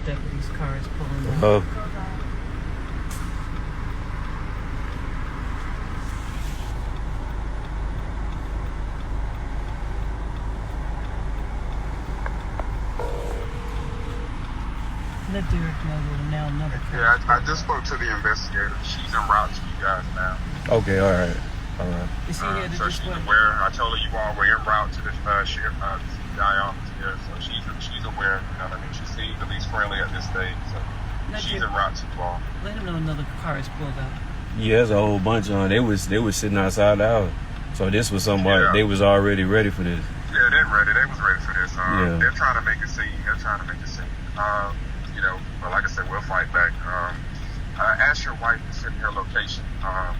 deputy's car is pulling up. Oh. Let Derek know that now another car. Yeah, I just spoke to the investigator. She's en route to you guys now. Okay, all right. Is he headed So this she's way? aware. I told her you all were en route to the sheriff, CPI office here, so she's aware. You know what I mean? She seems at least friendly at this stage, so she's en route to you all. Let him know another car is pulled up. Yeah, there's a whole bunch on. They was sitting outside the house, so this was somebody. Yeah. They was already ready for this. Yeah, they're ready. They was ready for this. Yeah. They're trying to make a scene. You know, but like I said, we'll fight back. Ask your wife to send me her location. I'm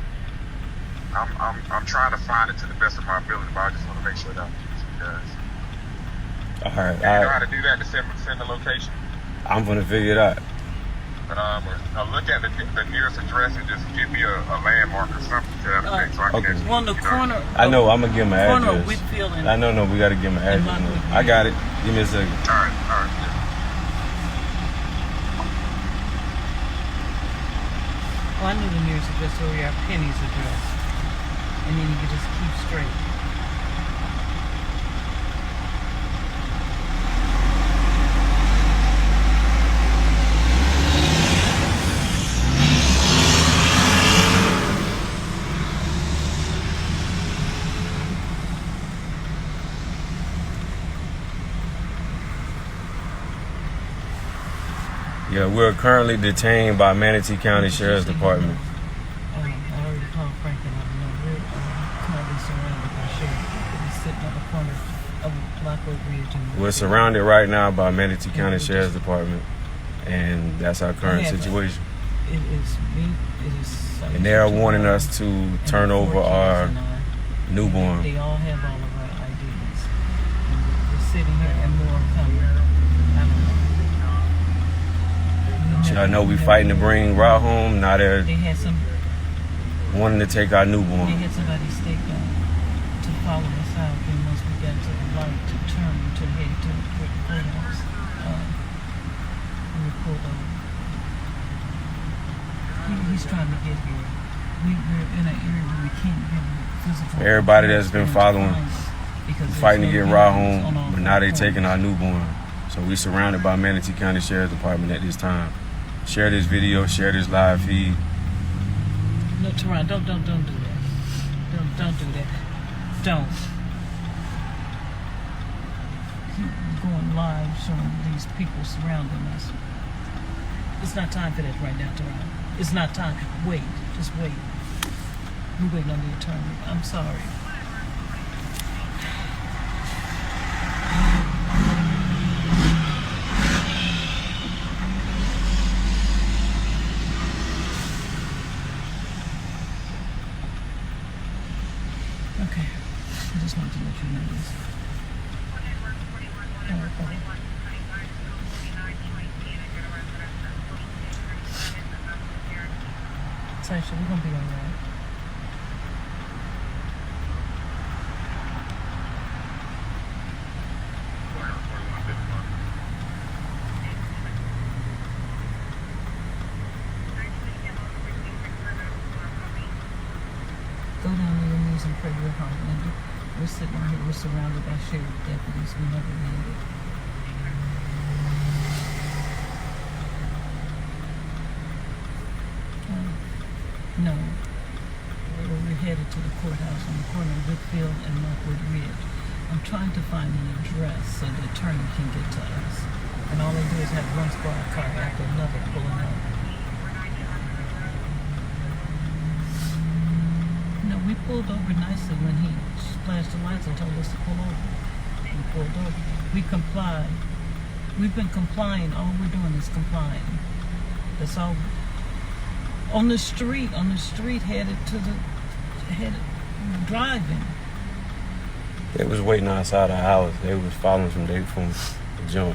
trying to find it to the best of my ability, but I just want to make sure that I'm getting to you guys. All right. You know how to do that, to send the location? I'm gonna figure it out. But look at the nearest address and just give me a landmark or something to that effect, so I can Okay. actually, On the corner. I know. I'm gonna give him an corner of address. Whitfield and I know. No, we gotta give him an and address. Lockwood. I got it. Give me a second. All right. Yeah. Oh, I knew the nearest address over here, Penny's address. And then you could just keep straight. Yeah, we're currently detained by Manatee County Sheriff's Department. I already called Frank and I know we're currently surrounded by sheriff. He's sitting on the corner of Lockwood Ridge. And We're surrounded right now by Manatee County Sheriff's Department, and that's our current situation. It is me. It is. And they are wanting us to turn over our newborn. They all have all of our IDs. And we're sitting here and more coming. I don't know. I know we fighting to bring Ra home. Now they're They had some. wanting to take our They newborn. had somebody staked out to follow us out. And once we got to the light to turn to head to the courthouse, we were pulled over. He's trying to get here. We're in an area where we can't get physical. Everybody that's been following, because fighting to there's get no Ra vehicles on home, all but now they four taking our corners. newborn. So we surrounded by Manatee County Sheriff's Department at this time. Share this video, share this live feed. No, Teron, don't do that. Don't do that. Don't. Keep going live showing these people surrounding us. It's not time for that right now, Teron. It's not time. Wait. Just wait. We're waiting on the attorney. I'm sorry. Okay. I just wanted to let you know this. Syesha, we're gonna be alright. Go down on your knees and pray real hard, Linda. We're sitting here, we're surrounded by sheriff deputies. We never need it. No. We're headed to the courthouse on the corner of Whitfield and Lockwood Ridge. I'm trying to find an address so the attorney can get to us. And all they do is have one squad car after another pulling up. No, we pulled over nicely when he flashed the lights and told us to pull over. We pulled over. We complied. We've been complying. All we're doing is complying. That's all. On the street, driving. They was waiting outside our house. They was following from the jump.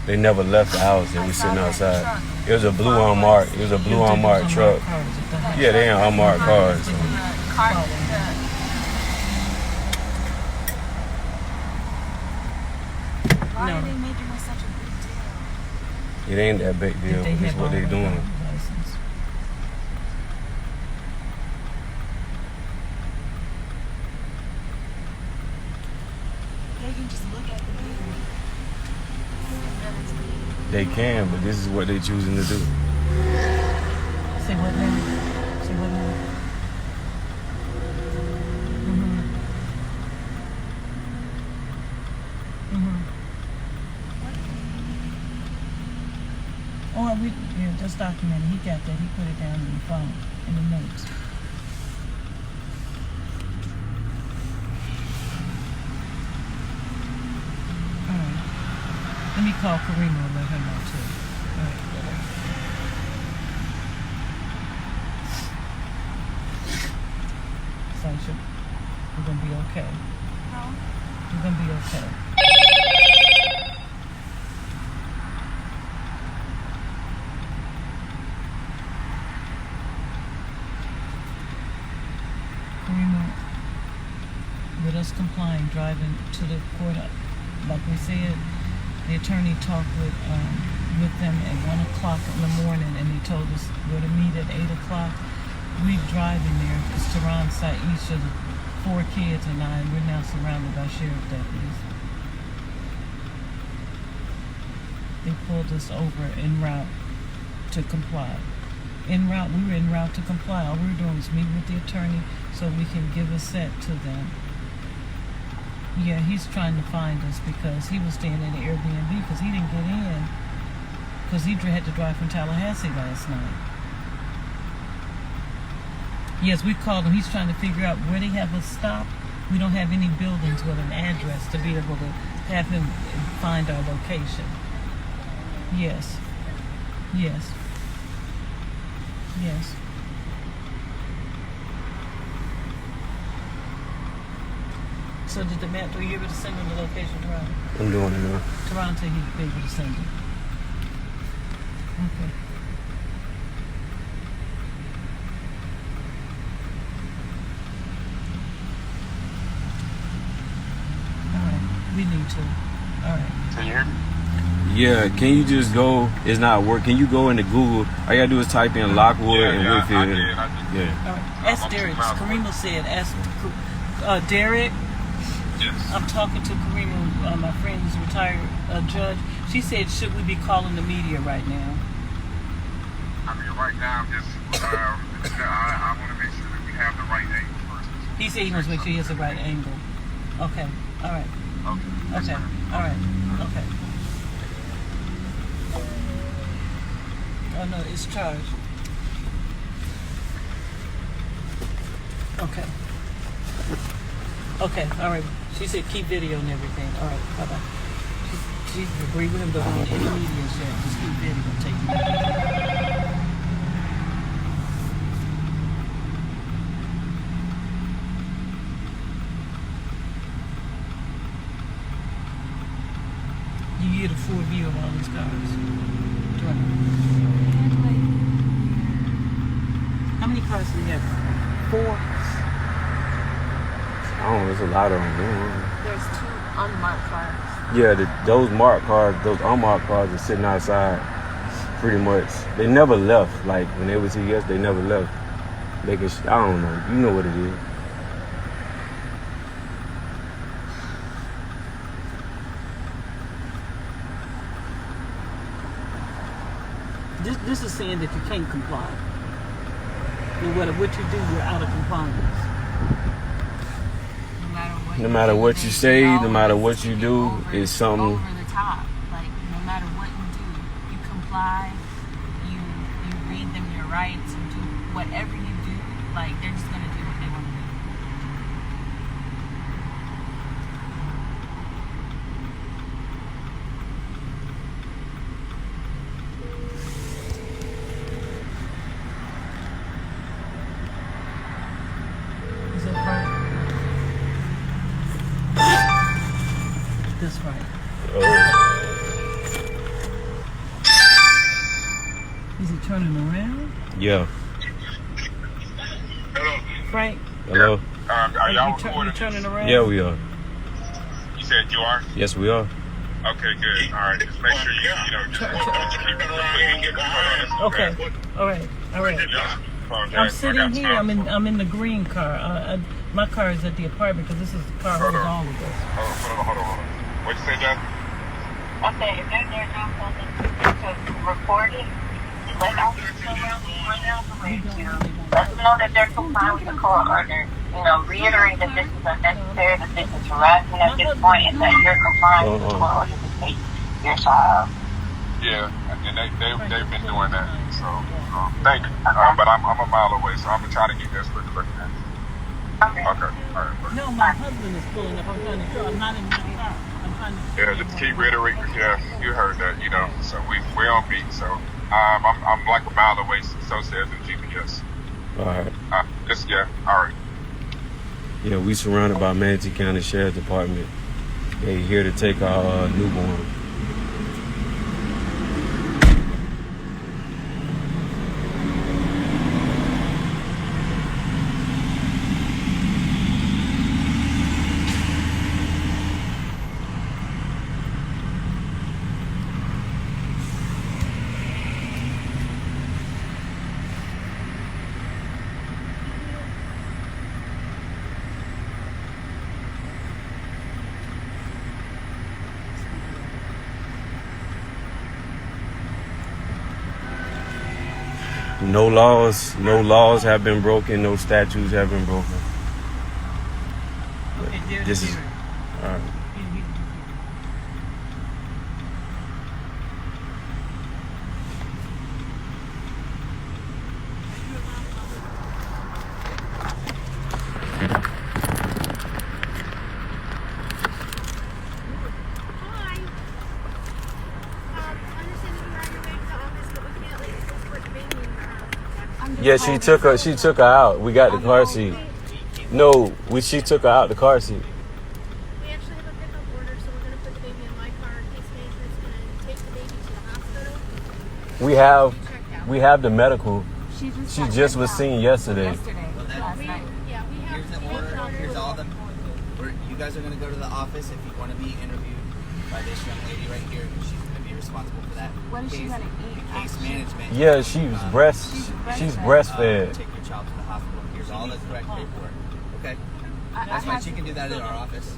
They never left the house. They was sitting outside. It was a blue unmarked. It was a blue unmarked truck. Yeah, they ain't unmarked cars. So. Why are they making this such a big deal? It ain't that big deal, If they but this have what all they the doing. license. They can just look at the video. They can, but this is what they choosing to do. Say what now? Say what now? Oh, yeah, just documented. He got that. He put it down in the phone, in the notes. All right. Let me call Karima and let her know too. All right. Syesha, we're gonna be okay. No? We're gonna be okay. Karima, with us complying, driving to the court, like we said, the attorney talked with them at 1 o'clock in the morning, and they told us we're to meet at 8 o'clock. We driving there because Tehran shot each of the 4 kids and I, and we're now surrounded by sheriff deputies. They pulled us over en route to comply. We were en route to comply. All we were doing was meet with the attorney so we can give a set to them. Yeah, he's trying to find us because he was staying in the Airbnb because he didn't get in because he had to drive from Tallahassee last night. Yes, we called him. He's trying to figure out where they have us stop. We don't have any buildings with an address to be able to have him find our location. Yes. Yes. Yes. So did the map, were you able to send him the location, Tehran? I'm doing it now. Tehran said he'd be able to send it. Okay. We need to. All right. Can you hear me? Yeah, can you just go? It's not working. Can you go into Google? All you gotta do is type in Lockwood and Whitfield. I did. Yeah. All right. Ask Derek. Karima said, ask Derek. Yes. I'm talking to Karima, my friend who's a retired judge. She said, should we be calling the media right now? I mean, right now, I'm just, I want to make sure that we have the right angle first. He said he wants to make sure he has the right angle. Okay. All right. Okay. Okay. All right. Okay. Oh no, it's charged. Okay. Okay. All right. She said keep video and everything. All right. Bye bye. She agreed with him, but we need any media share. Just keep video. Take it. You get a full view of all these cars. How many cars do we have? 4. I don't know. There's a lot of them. There's 2 unmarked cars. Yeah, those marked cars, those unmarked cars are sitting outside. Pretty much, they never left. Like when they was here, they never left. They can, I don't know. You know what it is. This is saying that you can't comply. No matter what you do, you're out of compliance. No matter what you say, no matter what you do, it's something. Over the top. Like, no matter what you do, you comply, you read them your rights, you do whatever you do, like, they're just going to do what they want to do. Is that right? That's right. Is he turning around? Yeah. Hello. Frank, Hello. Are y'all you recording? turning around? Yeah, we are. You said you are? Yes, we are. Okay, good. All right. Just make sure you know, just keep Okay. All right. All right. I'm sitting here. I'm in the green car. My car is at the apartment because this is the car holds all of us. Hold on. What'd you say, John? Okay, if they're there now, to report it, let us know that they're complying with the call order. Reiterate that this is unnecessary, that this is harassment at this point, and that you're complying with the call order to take your child. Yeah, and they've been doing that. So thank you. But I'm a mile away, so I'm gonna try to get there as quick as I can. Okay. All right. No, my husband is pulling up. I'm trying to show. I'm not in my car. I'm trying to. Yeah, just keep reiterating. Yeah, you heard that. So we're on beat. So I'm like a mile away. So says the GPS. All right. All right. Yeah, we surrounded by Manatee County Sheriff's Department. They here to take our newborn. No laws have been broken. No statutes have been broken. This is all right. Yeah, she took her out. We got the car seat. No, she took her out the car seat. We actually have a pickup order, so we're going to put the baby in my car. Case management's going to take the baby to the hospital. We have the medical. She just was seen yesterday. Last night. Yeah, we have. Here's the order. Here's all the. You guys are going to go to the office if you want to be interviewed by this young lady right here. She's going to be responsible for that. What is she going to eat? Case management. Yeah, she's breastfed. Take your child to the hospital. Here's all the correct paperwork. Okay? That's fine. She can do that in our office.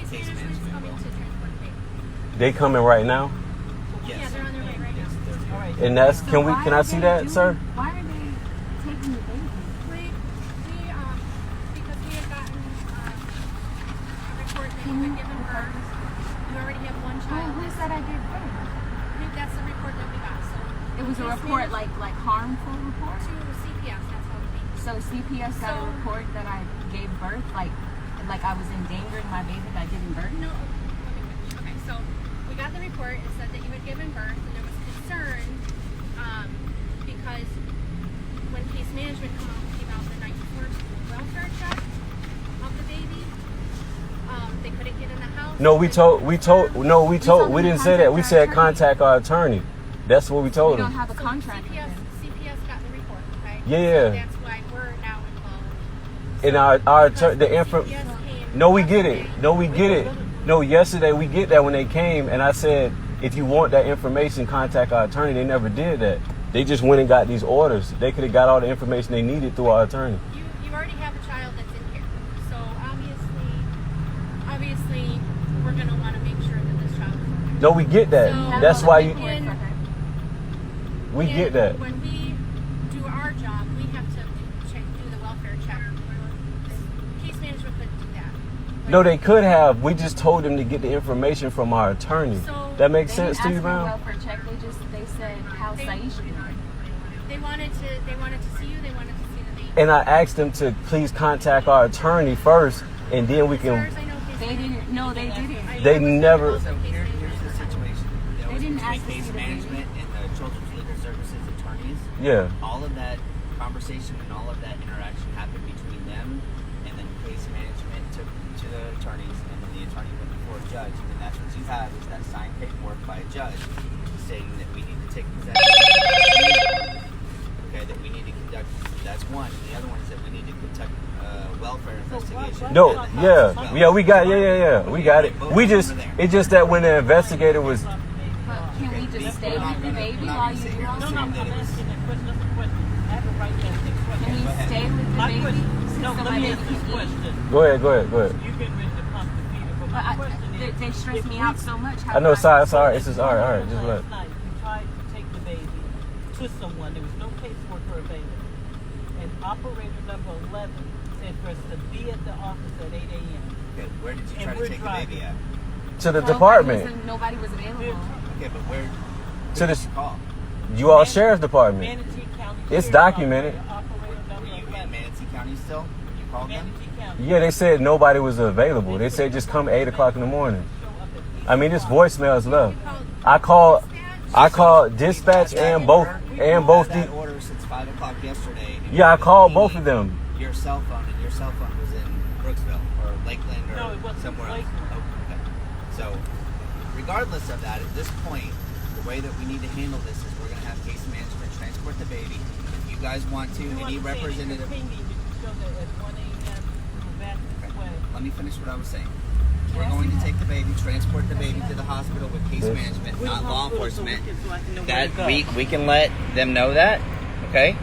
Case management's coming to transport the baby. They coming right now? Yes. Yeah, they're on their way right now. And that's can I see that, sir? Why are they taking the baby? Because we had gotten a report that you had given birth. You already have one child. Who said I gave birth? That's the report that we got. So It was a report, like harmful report? to CPS, that's how it means. So CPS got a report that I gave birth, like I was endangering my baby by giving birth? No, let me finish. Okay, so we got the report. It said that you had given birth, and there was concern because when case management came out the night before to do a welfare check of the baby, they couldn't get in the house. We didn't say that. We said contact our attorney. That's what we told We him. don't have a contract. CPS got the report, okay? Yeah. So that's why we're now involved. And our the info. No, we get it. No, yesterday we get that when they came, and I said, if you want that information, contact our attorney. They never did that. They just went and got these orders. They could have got all the information they needed through our attorney. You already have a child that's in here, so obviously, we're gonna want to make sure that this child is okay. No, we get that. So, That's why we And get that. when we do our job, we have to do the welfare check. Case management couldn't do that. No, they could have. We just told them to get the information from our attorney. So That makes They sense didn't to you, ask for a man? welfare check. They said how Syesha doing. They wanted to see you. They wanted to see the baby. And I asked them to please contact our attorney first, and then we As far can. as I know, case They management- didn't. No, they didn't. They never. So here's the situation. There was didn't between ask to case see the baby. management and the Children's Legal Services attorneys. Yeah. All of that conversation and all of that interaction happened between them, and then case management took to the attorneys, and then the attorney went before a judge, and that's what you have is that signed paperwork by a judge stating that we need to take these actions. okay, that we need to conduct. That's one. And the other one is that we need to conduct welfare investigation. No, yeah, we got, we got it. It's just that when the investigator was, But can we just stay with the baby while you do all No, that? I'm asking a question. That's a question. I have a right to ask a question. Can we stay with the My baby? question. No, so let my me baby ask can this eat? question. go ahead. You getting ready to pump the feeder, but But my question is, they stress me out so much. I know, sorry, it's just, all right, just let. last night you tried to take the baby to someone. There was no caseworker available. And operator number 11 said for us to be at the office at 8 a.m. Okay, where did you And try to we're take the driving. baby at? To the department, Nobody was available. Okay, but where to did the, you call? you all sheriff's department. Manatee County. It's Sheriff's documented. Operator Were number you 11. in Manatee County still? You called them? Manatee County. Yeah, they said nobody was available. They said just come 8 o'clock in the morning. I mean, this voicemail is left. I called dispatch and both We've had the. that order since 5 o'clock yesterday. and Yeah, I we called need both of them. Your cell phone, and your cell phone was in Brooksville or Lakeland or No, it wasn't somewhere else. Lakeland. Oh, okay. So, regardless of that, at this point, the way that we need to handle this is we're going to have case management transport the baby. If you guys want to, any representative. Let me finish what I was saying. We're going to take the baby, transport the baby to the hospital with case management, not law enforcement. That we can let them know that, okay?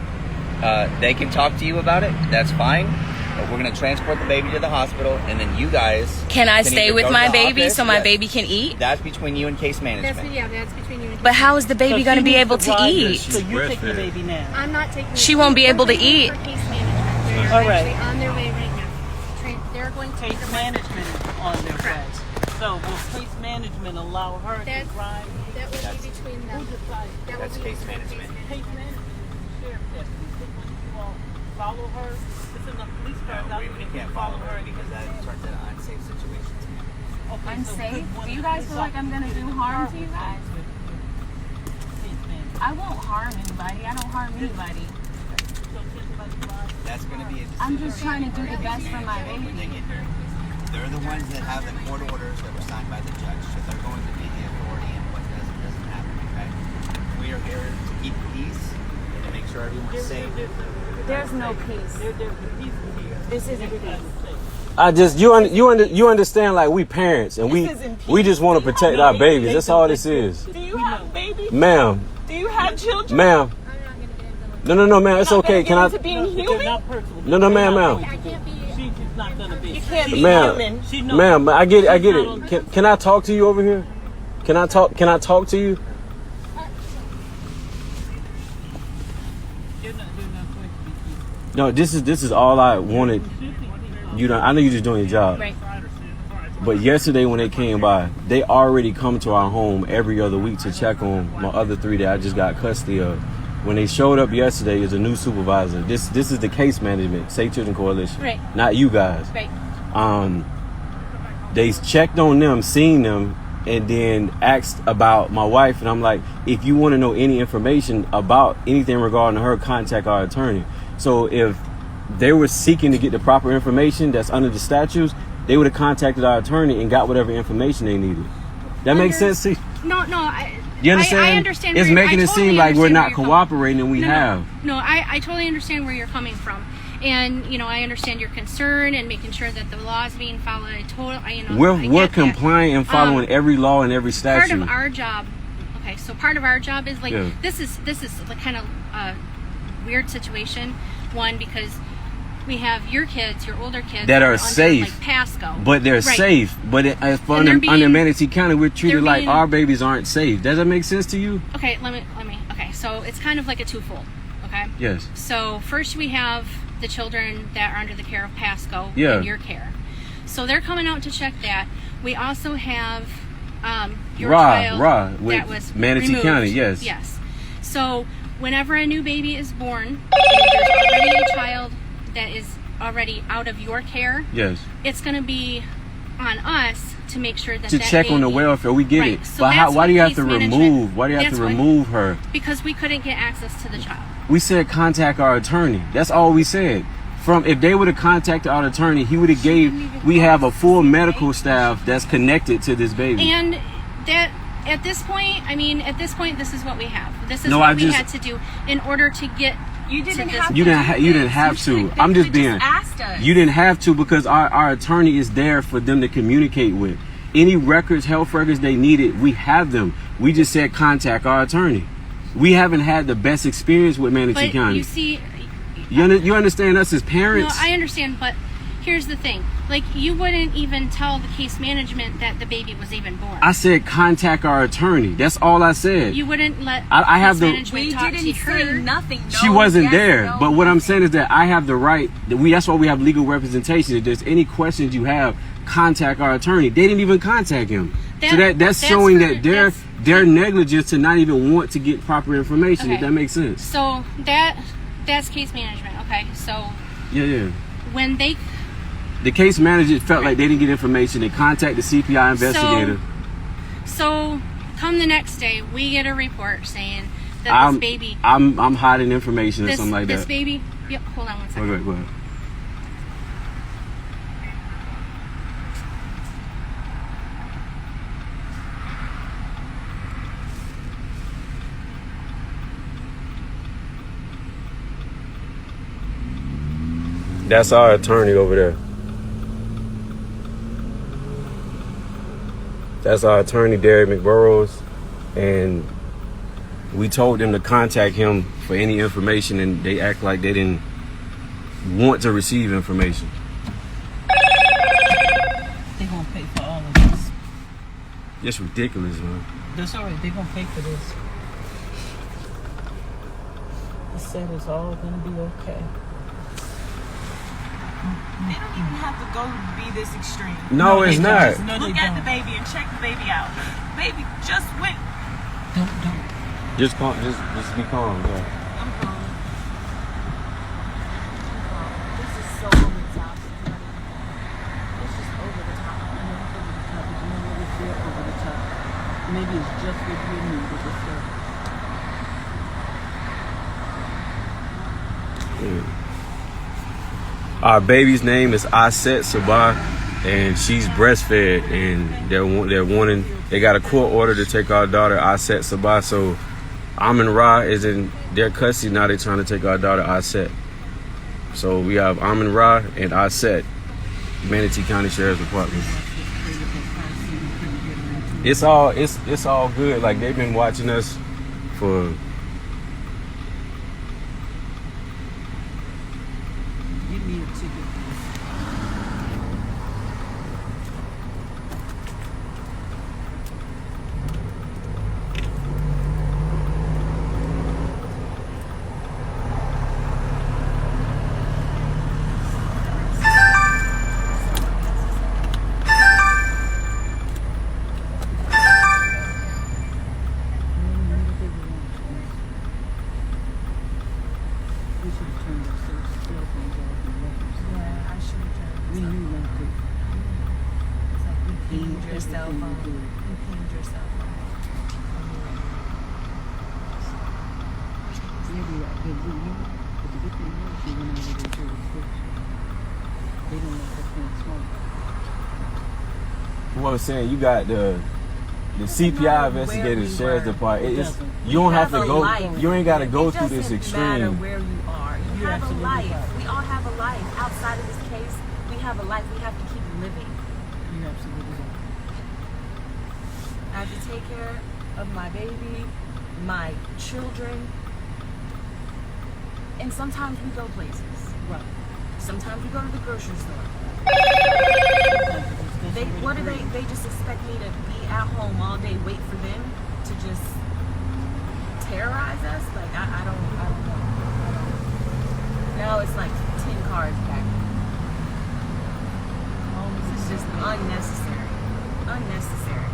They can talk to you about it. That's fine. But we're going to transport the baby to the hospital, and then you guys Can I stay either with go to my the baby office- so my Yes. baby can eat? That's between you and case management. That's between you and But how is the baby going to be able to eat? So you take the baby now. I'm not taking. She won't be able to They're waiting eat. for case management. They're All right. actually on their way right now. They're going to Case management is on their way. So will case management allow her to That's- drive? That would be between them. Who decides? That That's would be case between management. Case management is sheriff deputy. So when you all follow her, it's in the police cars. No, we can't follow her because that turns into unsafe situations. Okay, so Unsafe? could one Do you of guys the feel like I'm going to do harm to you guys? with case management? I won't harm anybody. I don't harm anybody. So can somebody drive? That's going to be a decision. I'm just trying to do the best for my when they baby. get there. They're the ones that have the court orders that were signed by the judge. So they're going to be the authority in what does and doesn't happen, okay? We are here to keep peace and to make sure everyone's safe. There's no peace. There's a piece here. This isn't Everybody's peace. safe. I just you understand, like, we parents and we just want to protect our babies. That's all this is, Do you have babies? ma'am. Do you have children? Ma'am. I'm not going to get into No, ma'am. It's okay. Can I? being They're human? not personal. No, ma'am. I can't be. She's not gonna be. You can't be Ma'am. human. She knows. Ma'am, I get it. Can I talk to you over here? Can I talk to you? You're not going to be peaceful. No, this is all I wanted. You know, I know you're just doing your job. Right. But yesterday when they came by, they already come to our home every other week to check on my other 3 that I just got custody of. When they showed up yesterday as a new supervisor, this is the case management, Safe Children Coalition, Right. not you guys. Right. They checked on them, seen them, and then asked about my wife. And I'm like, if you want to know any information about anything regarding her, contact our attorney. So if they were seeking to get the proper information that's under the statutes, they would have contacted our attorney and got whatever information they needed. That makes sense to you? No. You understand? I understand. It's making it seem like we're not cooperating, and we have. No, I totally understand where you're coming from. And, I understand your concern and making sure that the law is being followed. I We're get that. complying and following every law and every statute. Part of our job, part of our job is like, Yeah. this is like kind of a weird situation. One, because we have your kids, your older kids that are under, safe, like Pasco, but they're Right. safe. But under Manatee County, we're treated like our babies aren't safe. Does that make sense to you? Okay, let me. Okay, so it's kind of like a twofold. Okay. Yes. So first we have the children that are under the care of Pasco Yeah. in your care. So they're coming out to check that. We also have your Ra child with that was Manatee removed. County. Yes. Yes. So whenever a new baby is born, and there's already a child that is already out of your care, Yes. it's going to be on us to make sure that To that check on the baby- welfare, we get Right. it. So But that's why do you what have to case management- remove? Why do you have that's to what- remove her? Because we couldn't get access to the child. We said contact our attorney. That's all we said. If they would have contacted our attorney, he would have we have a full medical staff that's connected to this baby. And that at this point, this is what we have. This is No, what I we just- had to do in order to get You didn't have You to. didn't have to. I'm just being. Asked us. You didn't have to because our attorney is there for them to communicate with. Any records, health records they needed, we have them. We just said contact our attorney. We haven't had the best experience with Manatee But County. you see, You understand us as no, parents? I understand, but here's the thing. Like, you wouldn't even tell the case management that the baby was even born. I said contact our attorney. That's all I said. You wouldn't let I have case the- management We talk to didn't say her. nothing. She No, wasn't yes, there. no, But what I'm nothing. saying is that I have the right. That's why we have legal representation. If there's any questions you have, contact our attorney. They didn't even contact him. So that's showing that they're negligent to not even want to get proper information. If Okay. that makes sense. So that's case management. Okay, so Yeah. when they The case manager felt like they didn't get information. They contacted the CPI investigator. So come the next day, we get a report saying that this baby, I'm hiding information or this, something like this that. baby. Yep. Hold on one second. Go ahead. That's our attorney over there. That's our attorney, Derek McBurrows, and we told them to contact him for any information, and they act like they didn't want to receive information. They're gonna pay for all of this. It's ridiculous, man. That's all right. They're gonna pay for this. He said it's all gonna be okay. They don't even have to go be this extreme. No, it's they not. don't. No, Look they at the don't. baby and check the baby out. Baby just went. Don't. Just calm. Just be calm. Yeah. I'm calm. This is so over the top. It's just over the top. Over the top. Maybe it's just what you need with this stuff. Our baby's name is Aset Sabah, and she's breastfed, and they got a court order to take our daughter Aset Sabah. So Amin Ra is in their custody now. They're trying to take our daughter Aset. So we have Amin Ra and Aset, Manatee County Sheriff's Department. It's all good. Like, they've been watching us for. Give me a ticket. We should have turned our cell phones off and records. Yeah, I should have We done knew not to. It's like you pinged your Everything cell we phone. do. You pinged your cell phone. Maybe I did we knew, but the good thing was she went over there to the switch. They don't like that thing smart. What I'm saying, you got the CPI investigator, the sheriff's department. You don't have to go. You ain't got to go through this It doesn't matter extreme. where you are. You have a absolutely life. right. We all have a life. Outside of this case, we have a life. We have to keep living. You're absolutely right. I have to take care of my baby, my children. And sometimes we go places. Right. Sometimes we go to the grocery store. They just expect me to be at home all day, wait for them to just terrorize us? Like, I don't know. Now it's like 10 cars back. This is just unnecessary. Unnecessary.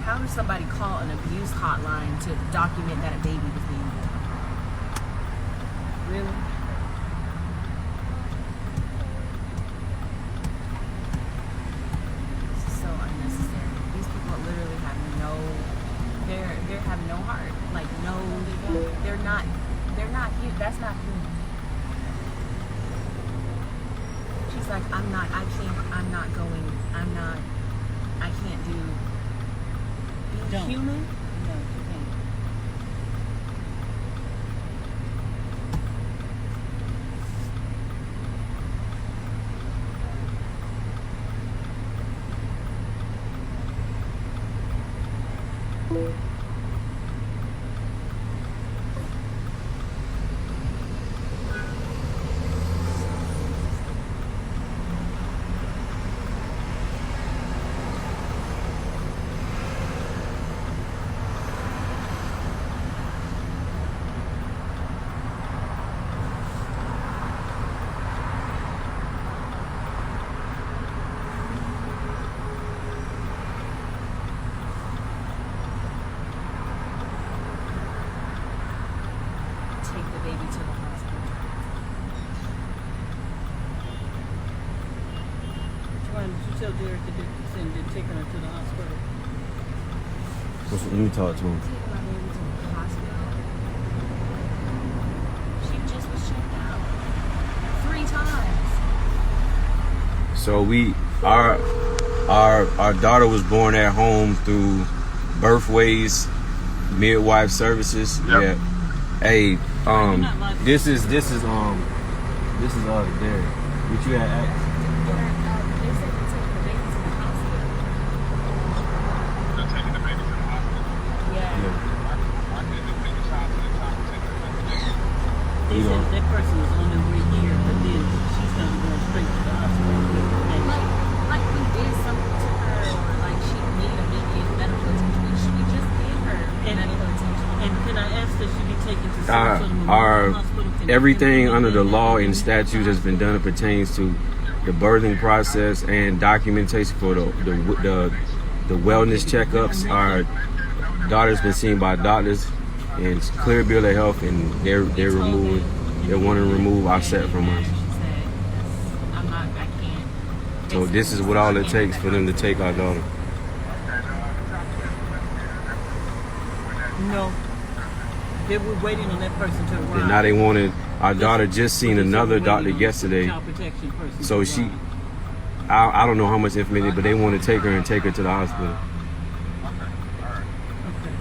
How does somebody call an abuse hotline to document that a baby was being born? Really? This is so unnecessary. These people literally have they have no heart. Like, no, they're not that's not human. She's like, I can't do being don't. Human? No, you can't. Take the baby to the hospital. Why did you tell Derek to send to take her to the hospital? Let me talk to him. Take my baby to the hospital. She just was checked out 3 times. So our daughter was born at home through Birthways Midwife Services. Yep. Yeah. Hey, this is Derek. What you had asked? They said to take the baby to the hospital. They're taking the baby to the hospital. Yeah. Why can't they take the child to the top and take the baby? They said that person was on their way here, but then she's gonna go straight to the hospital. Like we did something to her, or like she needed immediate medical attention. Should we just give her medical attention? And can I ask that she be taken to some sort of our hospital? everything under the law and statutes has been done. It pertains to the birthing process and documentation for the wellness checkups. Our daughter's been seen by doctors and it's clear bill of health, and they want to remove offset from us. She said, I can't. So this is what all it takes for them to take our daughter. No. They were waiting on that person to arrive. And now they wanted our daughter just seen another doctor yesterday. Child protection person So to arrive. I don't know how much information, but they want to take her to the hospital. Okay.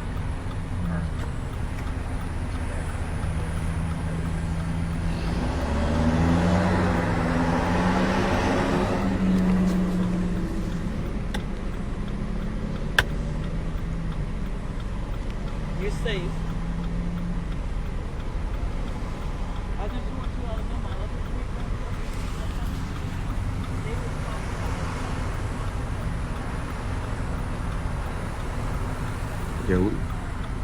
You're safe. I just want you all to know my other Yeah,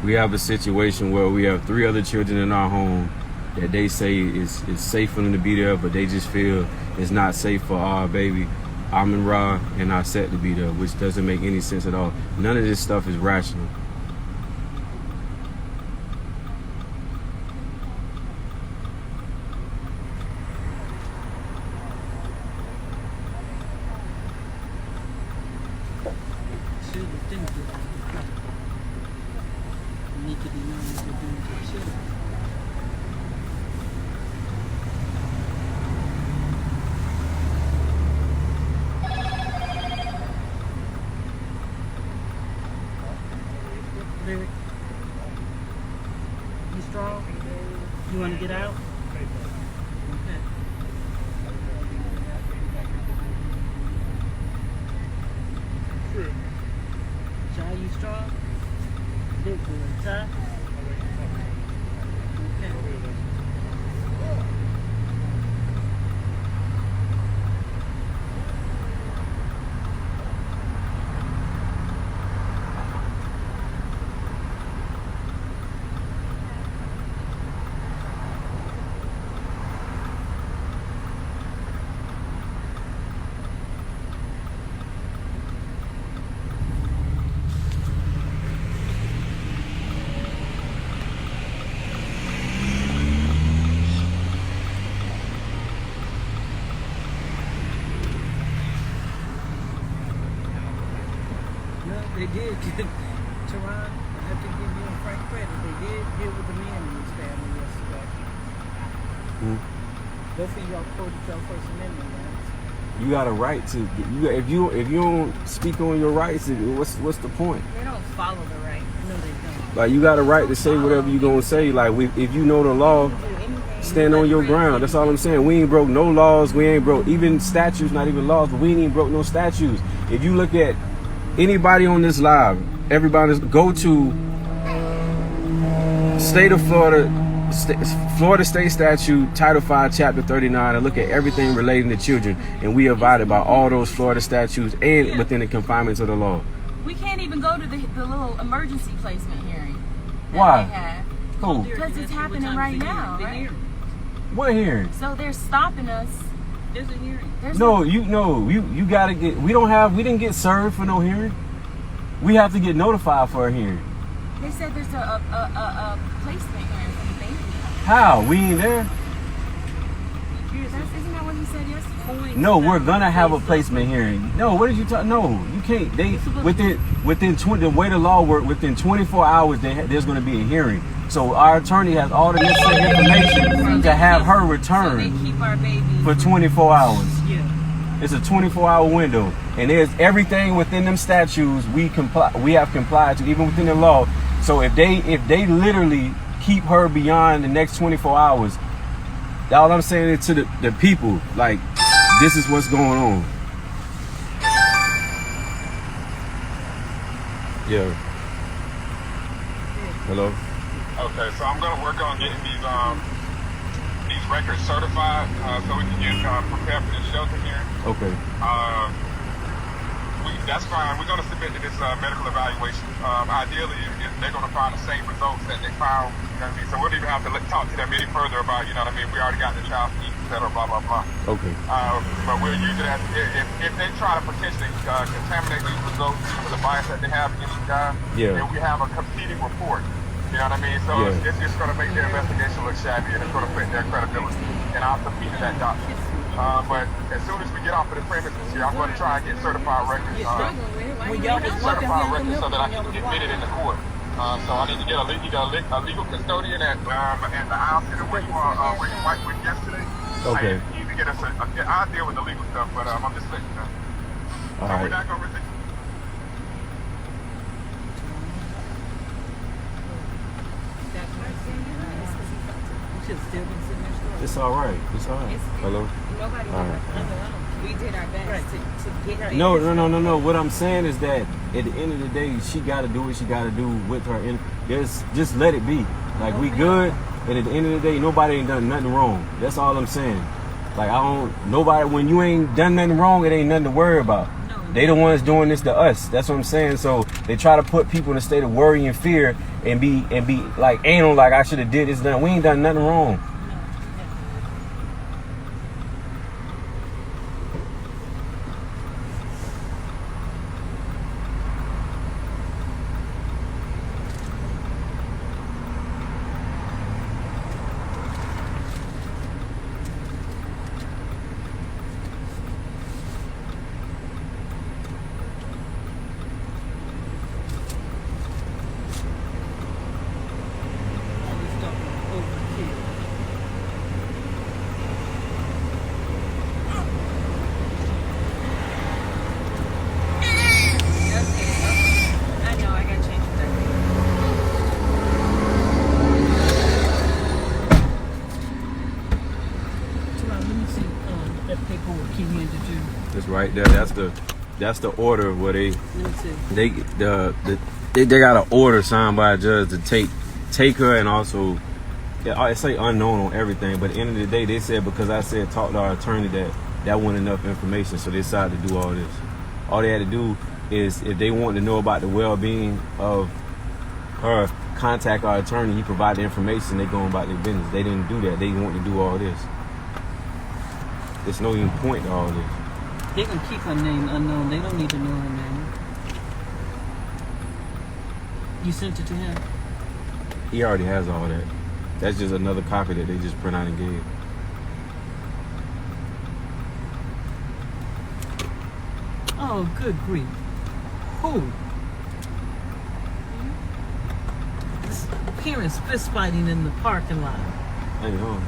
we have a situation where we have 3 other children in our home that they say is safe for them to be there, but they just feel it's not safe for our baby, Amin Ra, and our set to be there, which doesn't make any sense at all. None of this stuff is rational. children didn't do that. Need to be known as we're doing to children. Lyric. You strong? You want to get out? Okay. Shy, you strong? Big boy. Ty? Okay. No, they did. Teron, I have to give you and Frank credit. They did deal with the man in this family yesterday. Both of y'all quoted your First Amendment rights. You got a right to. If you don't speak on your rights, what's the point? They don't follow the right. No, they don't. Like you got a right to say whatever you gonna say. Like if you know the law, stand on your ground. That's all I'm saying. We ain't broke no laws. We ain't broke even statutes. Not even laws. But we ain't even broke no statutes. If you look at anybody on this live, everybody's go to state of Florida. Florida State Statute, Title 5, Chapter 39, and look at everything relating to children, and we abided by all those Florida statutes and within the confinements of the law. We can't even go to the little emergency placement hearing. Why? They have. Cool. Because it's happening right now, right? What hearing? So they're stopping us. There's a hearing. You gotta get. We didn't get served for no hearing. We have to get notified for a hearing. They said there's a placement hearing for the baby. How? We ain't there. Isn't that what he said yesterday? No, we're gonna have a placement hearing. No, what did you talk? No, you can't. They within 20. The way the law works, within 24 hours, there's gonna be a hearing. So our attorney has all the necessary information to have her return So they keep our baby for 24 hours. Yeah. It's a 24-hour window, and there's everything within them statutes we have complied to, even within the law. So if they literally keep her beyond the next 24 hours, all I'm saying is to the people, like, this is what's going on. Yeah. Hello? Okay, so I'm gonna work on getting these records certified so we can get prepared for this shelter here. Okay. That's fine. We're gonna submit to this medical evaluation. Ideally, they're gonna find the same results that they found. You know what I mean? So we don't even have to talk to them any further about. You know what I mean? We already got the child seat, et cetera, blah blah blah. Okay. But we'll use it as if they try to potentially contaminate these results with the bias that they have against the guy. Yeah. Then we have a competing report. You know what I mean? So it's just going to make their investigation look shabby, and it's going to affect their credibility. And I'll submit to that doctor. But as soon as we get off of the premises here, I'm going to try and get certified records. Certified records so that I can get admitted in the court. So I need to get a legal custodian at the aisle center where you went yesterday. Okay. I need to get us I'll deal with the legal stuff, but I'm just letting you know. All So right. we're not going to resist. It's all right. It's all right. Hello? Nobody All right. We did our best to get there. No. What I'm saying is that at the end of the day, she got to do what she got to do with her. Just let it be. Like, we good. And at the end of the day, nobody ain't done nothing wrong. That's all I'm saying. Like, nobody, when you ain't done nothing wrong, it ain't nothing to worry about. They the ones doing this to us. That's what I'm saying. So they try to put people in a state of worry and fear and be like anal, like I should have did this. Done. We ain't done nothing wrong. It's right there. That's the order where they got an order signed by a judge to take her, and also I say unknown on everything. But at the end of the day, they said because I said talk to our attorney that wasn't enough information, so they decided to do all this. All they had to do is if they wanted to know about the well-being of her, contact our attorney. He provided the information. They going about their business. They didn't do that. They wanted to do all this. There's no even point to all this. They can keep her name unknown. They don't need to know her name. You sent it to him? He already has all that. That's just another copy that they just print out and gave. Oh, good grief. Who? This parents fist fighting in the parking lot. Hang on.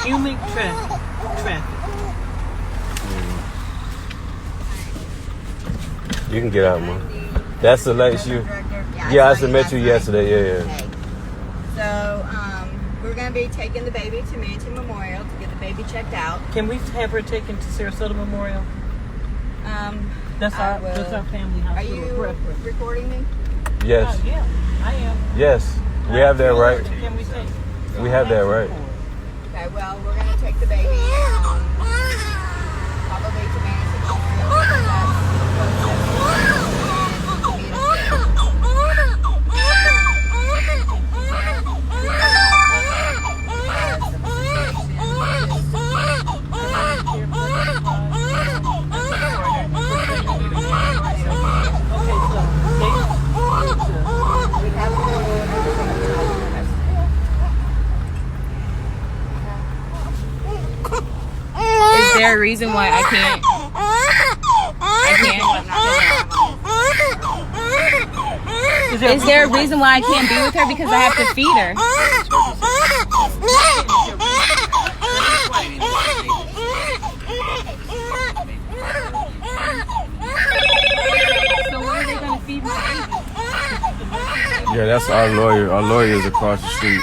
Human traffic. You can get out, man. That's the latest you. Yeah, I met you yesterday. Yeah. Okay. So, we're going to be taking the baby to Mansion Memorial to get the baby checked out. Can we have her taken to Sarasota Memorial? That's our family Are hospital you preference. recording me? Yes. Yeah, I am. Yes. We have that right. Can we take? We have that right. Okay, well, we're going to take the baby probably to Mansion Memorial. Is there a reason why I can't? Is there a reason why I can't be with her because I have to feed her? So where are they gonna feed my baby? Yeah, that's our lawyer. Our lawyer is across the street.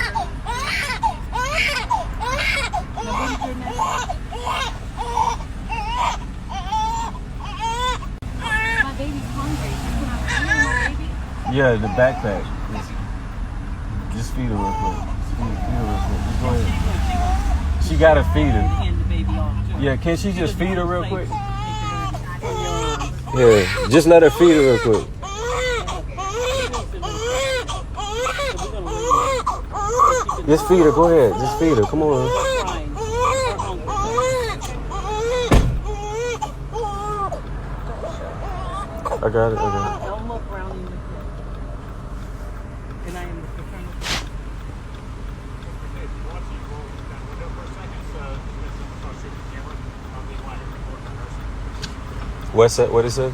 My baby's hungry. Can I feed my baby? Yeah, the backpack. Just feed her real quick. Feed her real quick. Just go ahead. She gotta feed her. Hand the baby off. Yeah, can she just feed her real quick? Yeah, just let her feed her real quick. Just feed her. Go ahead. Just feed her. Come on. I got it. Elmo Browning. And I am the fraternal. What's that? What is it?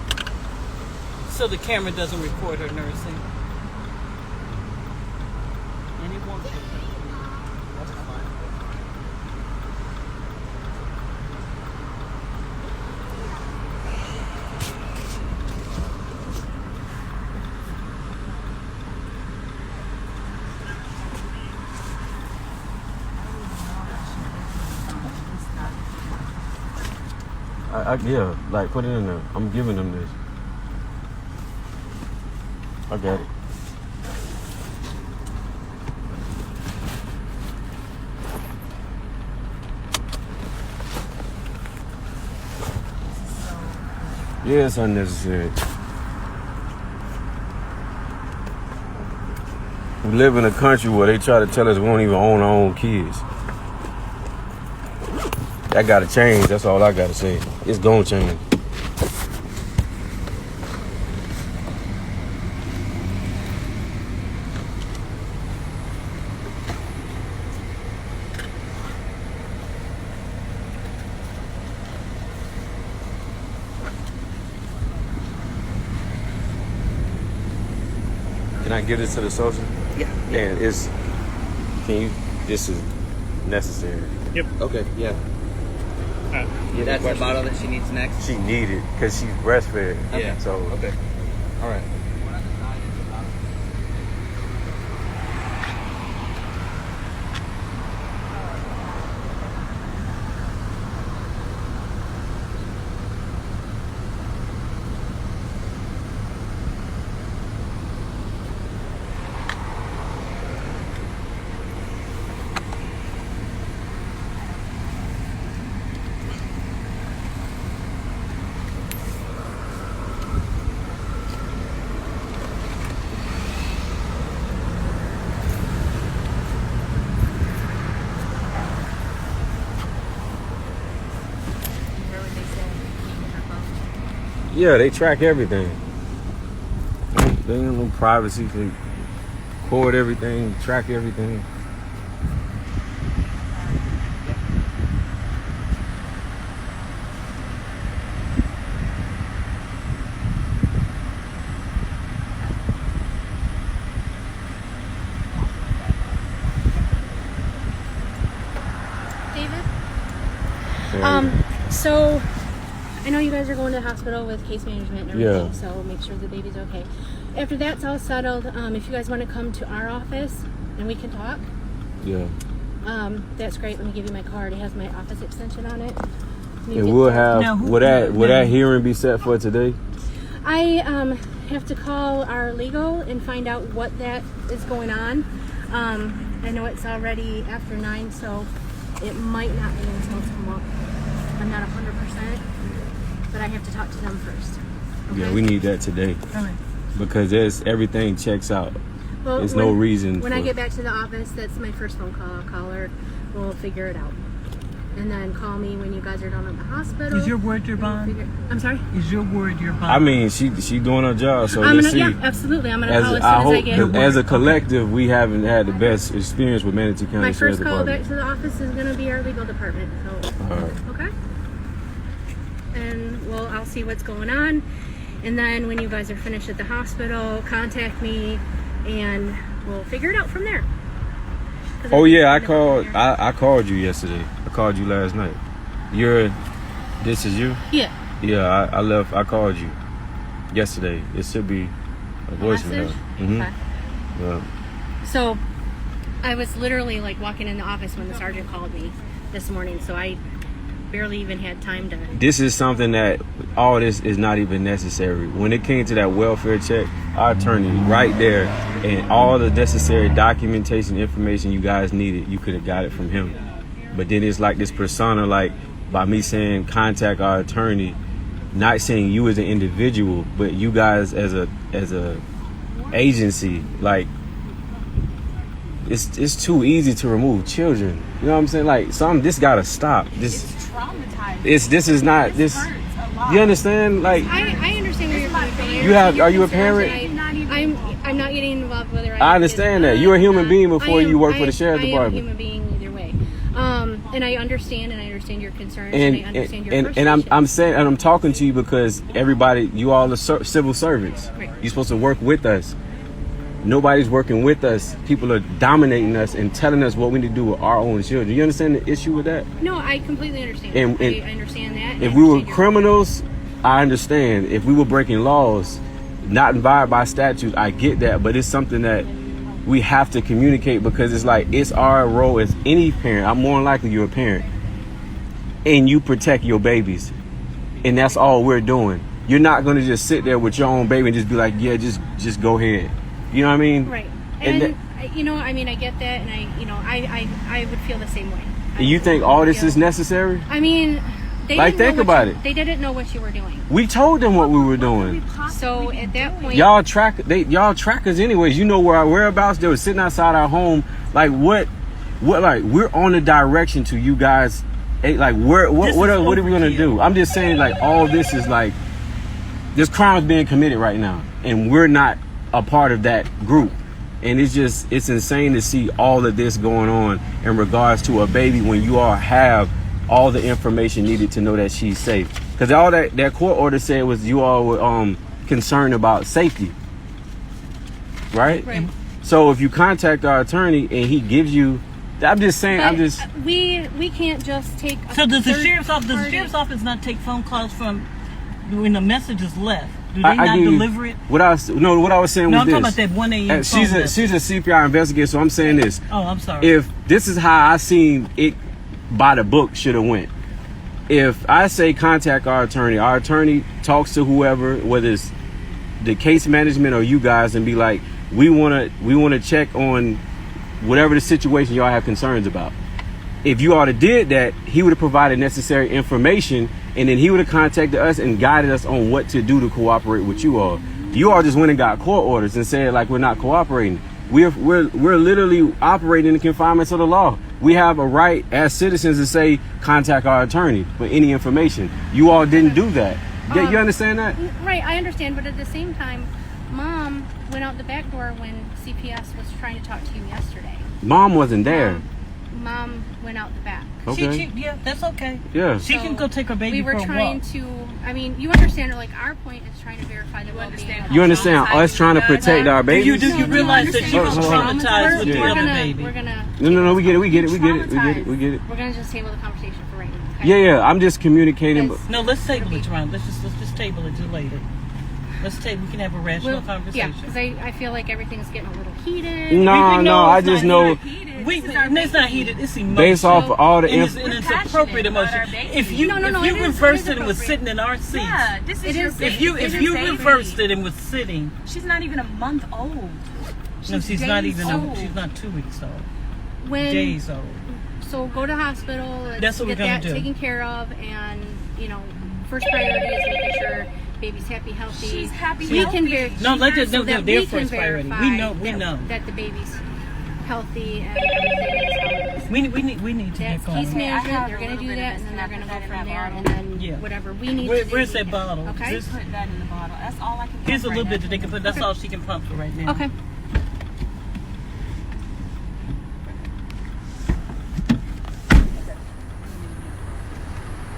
So the camera doesn't record her nursing. And it won't. Yeah, like put it in there. I'm giving them this. I got it. Yeah, it's unnecessary. We live in a country where they try to tell us we don't even own our own kids. That gotta change. That's all I gotta say. It's gonna change. Can I give this to the social? Yeah. And this is necessary. Yep. Okay, yeah. Yeah, That's the bottle that she needs next? She needed because she's breastfed. Yeah. So Okay. All right. yeah, they track everything. They ain't no privacy. They record everything, track everything. David? So I know you guys are going to the hospital with case management and everything, Yeah. so make sure the baby's okay. After that's all settled, if you guys want to come to our office and we can talk, Yeah. that's great. Let me give you my card. It has my office extension on it. And we'll have, Now, will that hearing be set for today? I have to call our legal and find out what that is going on. I know it's already after 9, so it might not be until tomorrow. I'm not 100%, but I have to talk to them first. Okay? Yeah, we need that today. Alright. Because everything checks out. Well, There's no reason When I for- get back to the office, that's my first phone call. I'll call her. We'll figure it out. And then call me when you guys are done at the hospital. Is your word your and we'll bond? figure- I'm sorry? Is your word your bond? I mean, she doing her job, so I'm let's gonna, see. yeah, absolutely. I'm gonna As call as I soon hope, as I get. 'cause as a collective, we haven't had the best experience with Manatee County My Sheriff's first call back Department. to the office is gonna be our legal department. So All right. okay. And well, I'll see what's going on, and then when you guys are finished at the hospital, contact me, and we'll figure it out from there. 'Cause Oh yeah, I know called. from there. I called you yesterday. I called you last night. This is you? Yeah. Yeah, I left. I called you yesterday. It should be a voicemail. Message? Mm-hmm. Okay. Yeah. So I was literally like walking in the office when the sergeant called me this morning, so I barely even had time to. This is something that all this is not even necessary. When it came to that welfare check, our attorney right there, and all the necessary documentation information you guys needed, you could have got it from him. But then it's like this persona, like by me saying contact our attorney, not saying you as an individual, but you guys as a agency, like it's too easy to remove children. You know what I'm saying? Like this gotta stop. This is not this. You understand? Like I understand where you're coming from. you have. Are you a parent? I'm not getting involved whether I understand that. You're a human being before you work for the sheriff's I am a department. human being either way. And I understand your concerns, and I understand your and frustration. I'm saying, and I'm talking to you because everybody, you all are civil servants. Right. You're supposed to work with us. Nobody's working with us. People are dominating us and telling us what we need to do with our own children. You understand the issue with that? No, I completely understand. And- I and understand that. and If I we were understand your- criminals, I understand. If we were breaking laws, not invited by statute, I get that. But it's something that we have to communicate because it's like it's our role as any parent. I'm more than likely you're a parent, and you protect your babies, and that's all we're doing. You're not going to just sit there with your own baby and just be like, yeah, just go ahead. You know what I mean? Right. And And I get that, and I would feel the same way. And you think all this is necessary? I mean, they Like, didn't know think what about you- it. They didn't know what you were doing. We told them what we were doing. So at that point, Y'all track us anyways. You know where our whereabouts. They were sitting outside our home. Like what like we're on the direction to you guys. Like what are we gonna do? I'm just saying, like, all this is like this crime is being committed right now, and we're not a part of that group. And it's insane to see all of this going on in regards to a baby when you all have all the information needed to know that she's safe. Because all that court order said was you all were concerned about safety, right? Right. So if you contact our attorney and he gives you, I'm just saying, but we can't just take. So does the third sheriff's office not take phone calls from when the message is left? Do they I not give you- deliver it? What I was saying No, was I'm this. talking about that 1 a.m. She's phone a CPR investigator, so I'm saying this. Oh, I'm sorry. If this is how I seen it by the book should have went. If I say contact our attorney talks to whoever, whether it's the case management or you guys, and be like, we want to check on whatever the situation y'all have concerns about. If you oughta did that, he would have provided necessary information, and then he would have contacted us and guided us on what to do to cooperate with you all. You all just went and got court orders and said like we're not cooperating. We're literally operating in the confinements of the law. We have a right as citizens to say contact our attorney for any information. You all didn't do that. You understand that? Right, I understand, but at the same time, Mom went out the back door when CPS was trying to talk to you yesterday. Mom wasn't there. Mom went out the back. Okay. Yeah, that's okay. Yeah. She can go take her baby We were for a trying walk. to, I mean, you understand, like, our point is trying to verify the well-being. You understand us trying to protect our babies? Do you realize that she was Hold on. traumatized with the We're other gonna, baby? we're gonna. No, we get it. We get it. Traumatized. We get it. We're gonna just table the conversation for right now. Okay? Yeah. I'm just communicating. Because- No, let's table it, Jerron. Let's just table it till later. We can have a rational Yeah, conversation. because I feel like everything's getting a little heated. No, I it's just not know it's not heated. It's emotional. based off of all the and it's appropriate emotion. If you No, if it you is reversed it and was appropriate. sitting in our seats, This It is. if you reversed it and was sitting, She's not even a month old. no, she's not days even old. she's not 2 weeks old. When Days old. so go to hospital. Let's That's what we're get gonna that do. taken care of, and first priority is making sure baby's happy, healthy. She's happy, We can healthy. No, let us so know that their we can first priority. verify We know that the baby's healthy and everything is how it is. we need to get That's going. case management. They're going to do that, and then they're going to go from there, and then Yeah. whatever we need to do. Where's we that can. bottle? Okay. This- Put that in the bottle. That's all I can. Here's a pump little right bit that they can put. That's all she can pump for right now. Okay.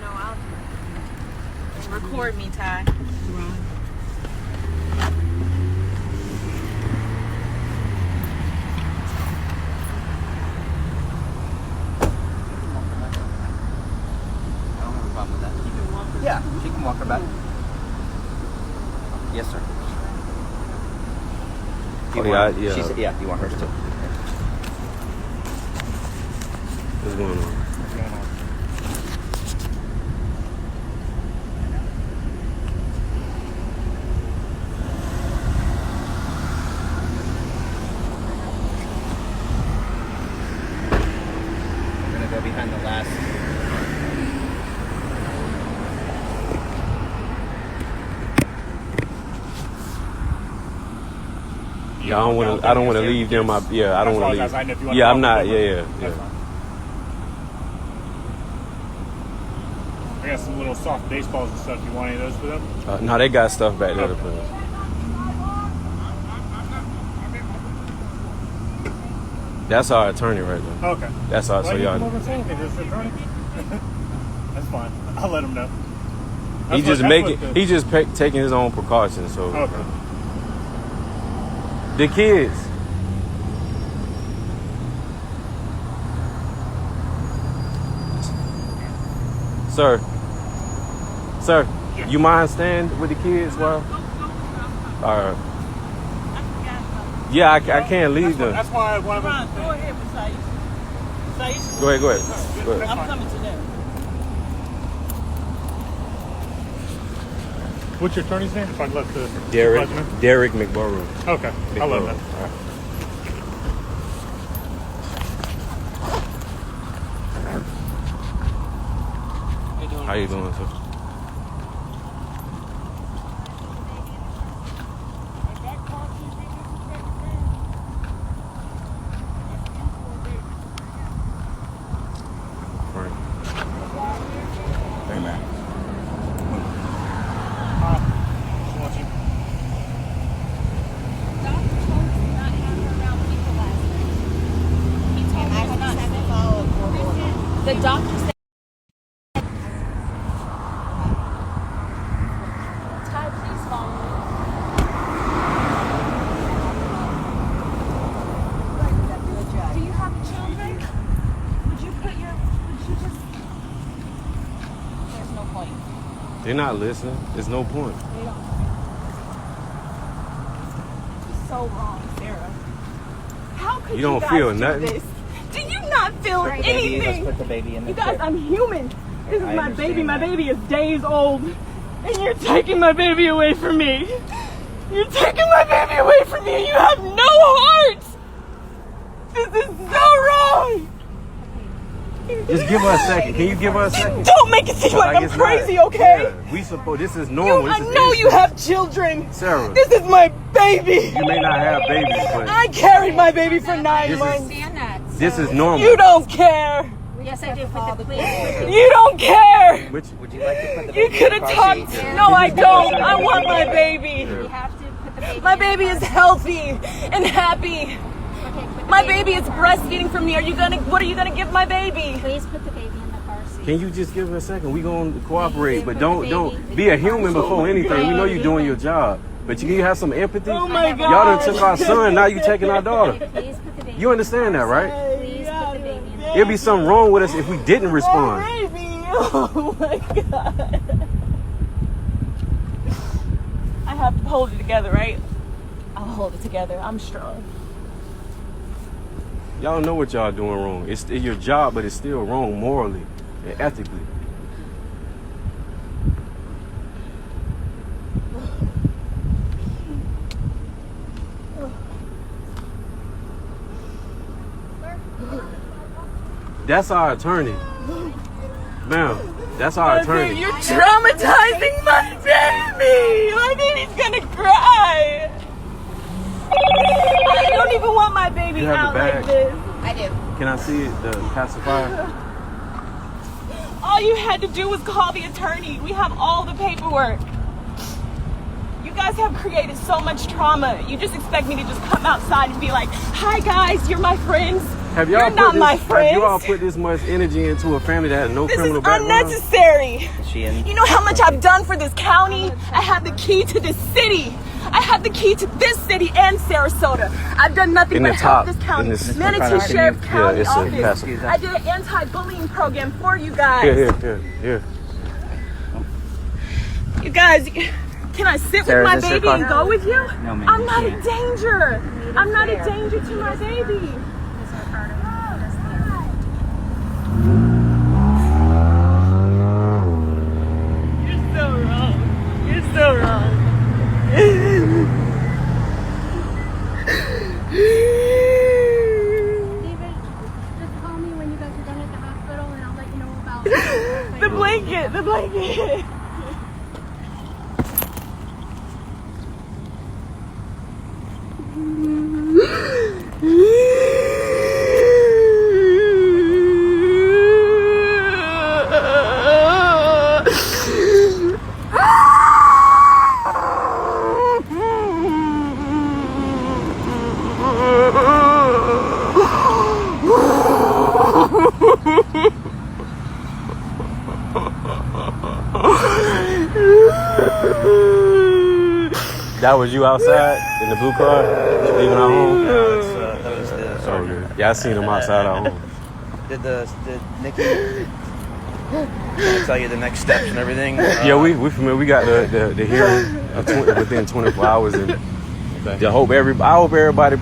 No, I'll record me, Ty. I don't have a problem with that. Yeah, she can walk her back. Yes, sir. Oh, yeah. She said, yeah, you want hers too. What's going on? We're gonna go behind the last. Yeah, I don't want to leave them. I don't want to leave. Yeah, I'm not. Yeah. I got some little soft baseballs and stuff. You want any of those for them? No, they got stuff back there to put. That's our attorney right there. Okay. That's our. So Why y'all. you come over and say anything? This is attorney? That's fine. I'll let him know. He's just taking his own precautions. So Okay. the kids. Sir, you mind staying with the kids while? All right. Yeah, I can't leave them. That's why one of Ron, them. go ahead with Syesha. Go ahead. I'm coming to them. What's your attorney's name? If I'd let the Derek McBorough. Okay, I'll let him know. All right. How you doing, sir? Frank. Hey, man. Just want you. The doctor said. Ty, please follow me. Do you have children? Would you just... There's no point. They're not listening. There's no point. They don't. It's so wrong, Sarah. How could You don't guys feel do nothing? this? Do you not feel Put the baby, let's anything? put the baby in the You guys, chair. I'm human. This is I my baby. understand My that. baby is days old. And you're taking my baby away from me. You're taking my baby away from me. You have no heart. This is so wrong. Just give her a second. Can you give her a second? Don't make it seem like I'm it's crazy, not. okay? Yeah, we suppose this is You, normal. I This is know you innocent. have children. Sarah. This is my baby. You may not have babies, but I carried my baby for 9 This is- months. this is normal. You don't care. Yes, I do. Put the please. You don't care. Which, Would you like to put the You baby could in the have car talked. seat? No, I don't. I want my baby. We have to put the baby. My baby is healthy and happy. Okay, put My baby is breastfeeding from me. What are you gonna give my baby? Please put the baby in the car seat. Can you just give her a second? We gonna cooperate, but don't be a human before anything. We know you're doing your job, but you have some empathy. Oh my God. Y'all done took our son, now you taking our daughter. Please put the baby. You understand that, right? Please put the baby in the It'd be something wrong with us if we didn't respond. Oh my God. I have to hold it together, right? I'll hold it together. I'm strong. Y'all know what y'all doing wrong. It's your job, but it's still wrong morally and ethically. That's our attorney. Ma'am, that's our attorney. You're traumatizing my baby. My baby's gonna cry. I don't even want my baby You have out the bag? like this. I do. Can I see it, the pacifier? All you had to do was call the attorney. We have all the paperwork. You guys have created so much trauma. You just expect me to just come outside and be like, "Hi guys, you're my friends." Have y'all You're not my friends. Have you all put this much energy into a family that has no This criminal is background? unnecessary. Is she in? You know how much I've done for this county? I have the key to this city. I have the key to this city and Sarasota. I've done nothing In but the help top, this county. in this- Manatee Sheriff Yeah, County it's a Office. pacifier. I did an anti-bullying program for you guys. Here. You guys, can I sit Sarah, with my is this your baby car? and go with you? No, ma'am, I'm you not a can't. danger. I'm not a danger to my baby. Ms. Mercado, just You're so wrong. You're so wrong. David, just call me when you guys are done at the hospital and I'll let you know about The blanket. That was you outside in the blue car, leaving our home. That was the. Oh, good. Yeah, I seen him outside our home. Did Nikki tell you the next steps and everything? Yeah, we familiar. We got the hearing within 24 hours, and I hope everybody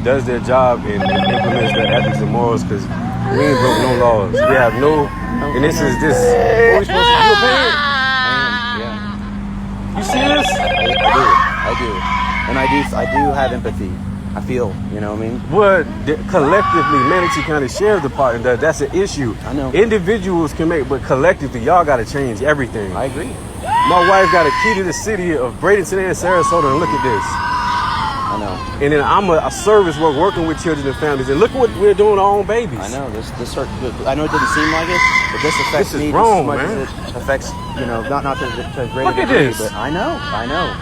does their job and implements their ethics and morals, because we ain't broke no laws. We have no, and this. What we supposed to do, a parent? Yeah. You serious? I do, and I do have empathy. I feel, you know what I mean? Well, collectively, Manatee County Sheriff's Department does. That's an issue. I know. Individuals can make, but collectively, y'all got to change everything. I agree. My wife got a key to the city of Bradenton and Sarasota, and look at this. I know. And then I'm a service work working with children and families, and look at what we're doing to our own babies. I know this hurt. I know it didn't seem like it, but this affects This is me wrong, just as much man. as it affects, not to a greater Look at degree, this. but I know.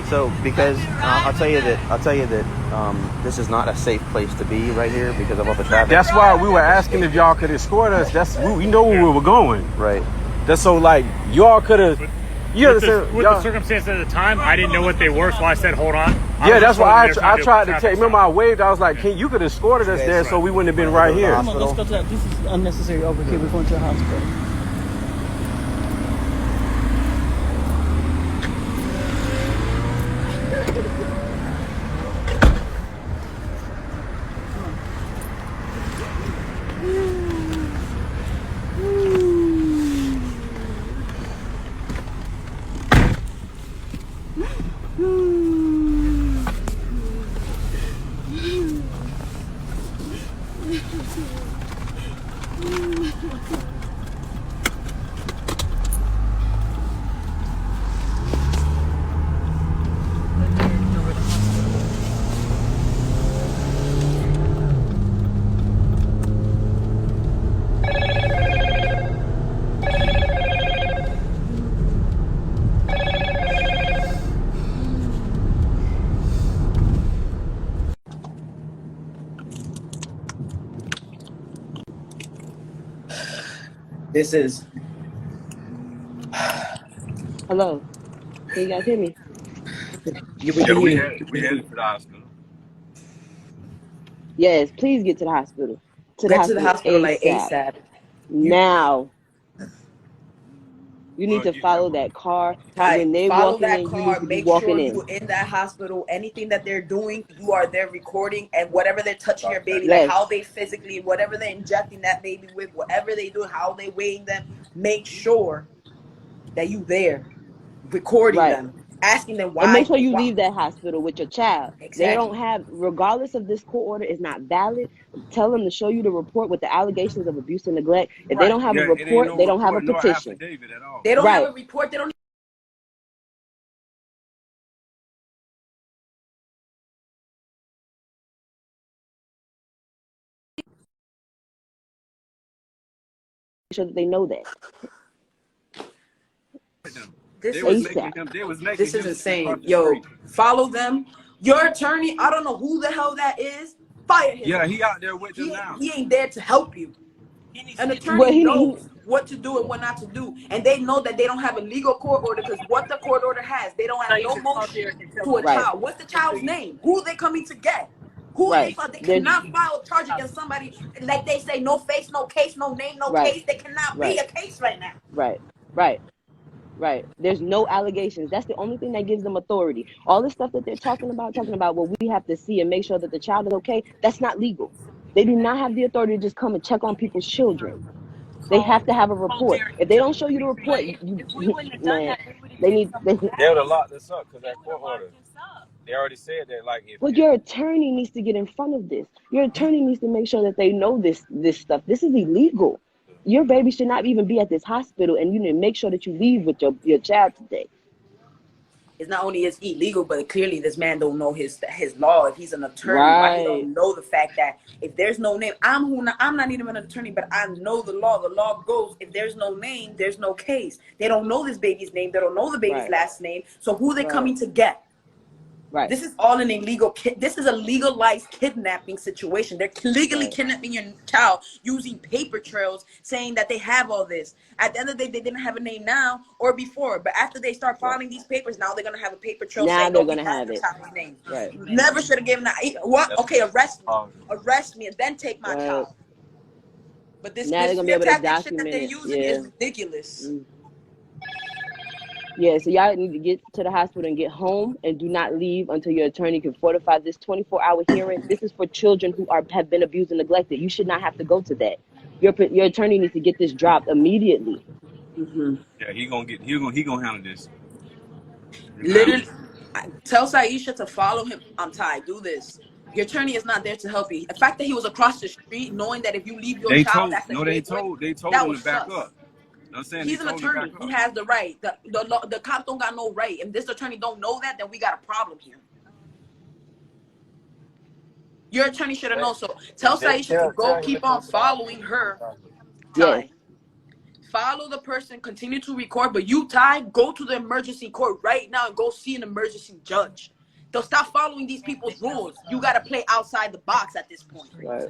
So because I'll tell you that this is not a safe place to be right here because of all the traffic. That's why we were asking if y'all could escort us. We know where we were going. Right. That's so like y'all could have. You understand? With the circumstances at the time, I didn't know what they were, so I said, "Hold on." Yeah, that's why I tried to take. take. Remember, I waved. I was like, "You could have escorted us there, so we wouldn't have been right here." Come on, let's go to that. This is unnecessary overkill. We're going to the hospital. This is Hello. Can you guys hear me? we Yeah, can hear you. we headed to the hospital. Yes, please get to the hospital. To the Get to the hospital hospital like ASAP. ASAP. You Now. You need Well, to follow that car. Ty, When they follow walking that in, you need car. to be Make sure walking you in. in that hospital. Anything that they're doing, you are there recording, and whatever they're touching your baby, like Yes. how they physically, whatever they're injecting that baby with, whatever they do, how they weighing them, make sure that you there recording Right. them, asking them And make why. sure you leave that hospital with your child. They don't Exactly. have, regardless of this court order is not valid, tell them to show you the report with the allegations of abuse and neglect. If they don't have a yeah, it ain't report, no they don't have a report nor petition. affidavit at all. They don't have Right. a report. They don't. Make sure that they know that. This They was is ASAP. making him. They was making this is him insane. cross the Yo, street. follow them. Your attorney, I don't know who the hell that is. Fire his Yeah, ass. he out there with them now. He ain't there to help you. An Well, attorney knows what to do and what not to do, and they know that they don't have a legal court order because what the court order has, they don't have no motion to a Right. child. What's the child's name? Who are they coming to get? Who are they? Right. They They're, cannot file a charge against somebody like they say no face, no case, no name, no right. case. They cannot be Right. a case right now. Right. Right. Right. There's no allegations. That's the only thing that gives them authority. All the stuff that they're talking about, well, we have to see and make sure that the child is okay. That's not legal. They do not have the authority to just come and check on people's children. They have to have a report. If they don't show you the report, man, they need. They would have locked us up because that court order. They already said that, like, But your attorney needs to get in front of this. Your attorney needs to make sure that they know this stuff. This is illegal. Your baby should not even be at this hospital, and you need to make sure that you leave with your child today. It's not only is illegal, but clearly this man don't know his law. If he's an attorney, why he Right. don't know the fact that if there's no name, I'm not even an attorney, but I know the law. The law goes, if there's no name, there's no case. They don't know this baby's name. They don't know the baby's Right. last name. So who are they Right. coming to get? Right. This is all an illegal. This is a legalized kidnapping situation. They're legally Right. kidnapping your child using paper trails, saying that they have all this. At the end of the day, they didn't have a name now or before, but after they start filing these papers, now they're gonna have a paper trail Now saying, they're "No, he gonna has have the it. child's name." Right. Never should have given that. What? Okay, arrest me, and then take my Right. child. But this Now they're gonna be fear able to tactic shit that document they're it. using Yeah. is ridiculous. Yeah, so y'all need to get to the hospital and get home, and do not leave until your attorney can fortify this 24-hour hearing. This is for children who have been abused and neglected. You should not have to go to that. Your attorney needs to get this dropped immediately. Yeah, he gonna handle this. Literally, tell Syesha to follow him. I'm tired. Do this. Your attorney is not there to help you. The fact that he was across the street, knowing that if you leave your child, that's a gateway. They told That him was to back sus. up. I'm saying He's they an told him to attorney. back He up. has the right. The cop don't got no right. If this attorney don't know that, then we got a problem here. Your attorney should have known. So tell Syesha to go keep on following her. Yes. Ty. Follow the person, continue to record, but you, Ty, go to the emergency court right now and go see an emergency judge. They'll stop following these people's rules. You got to play outside the box at this point. Right.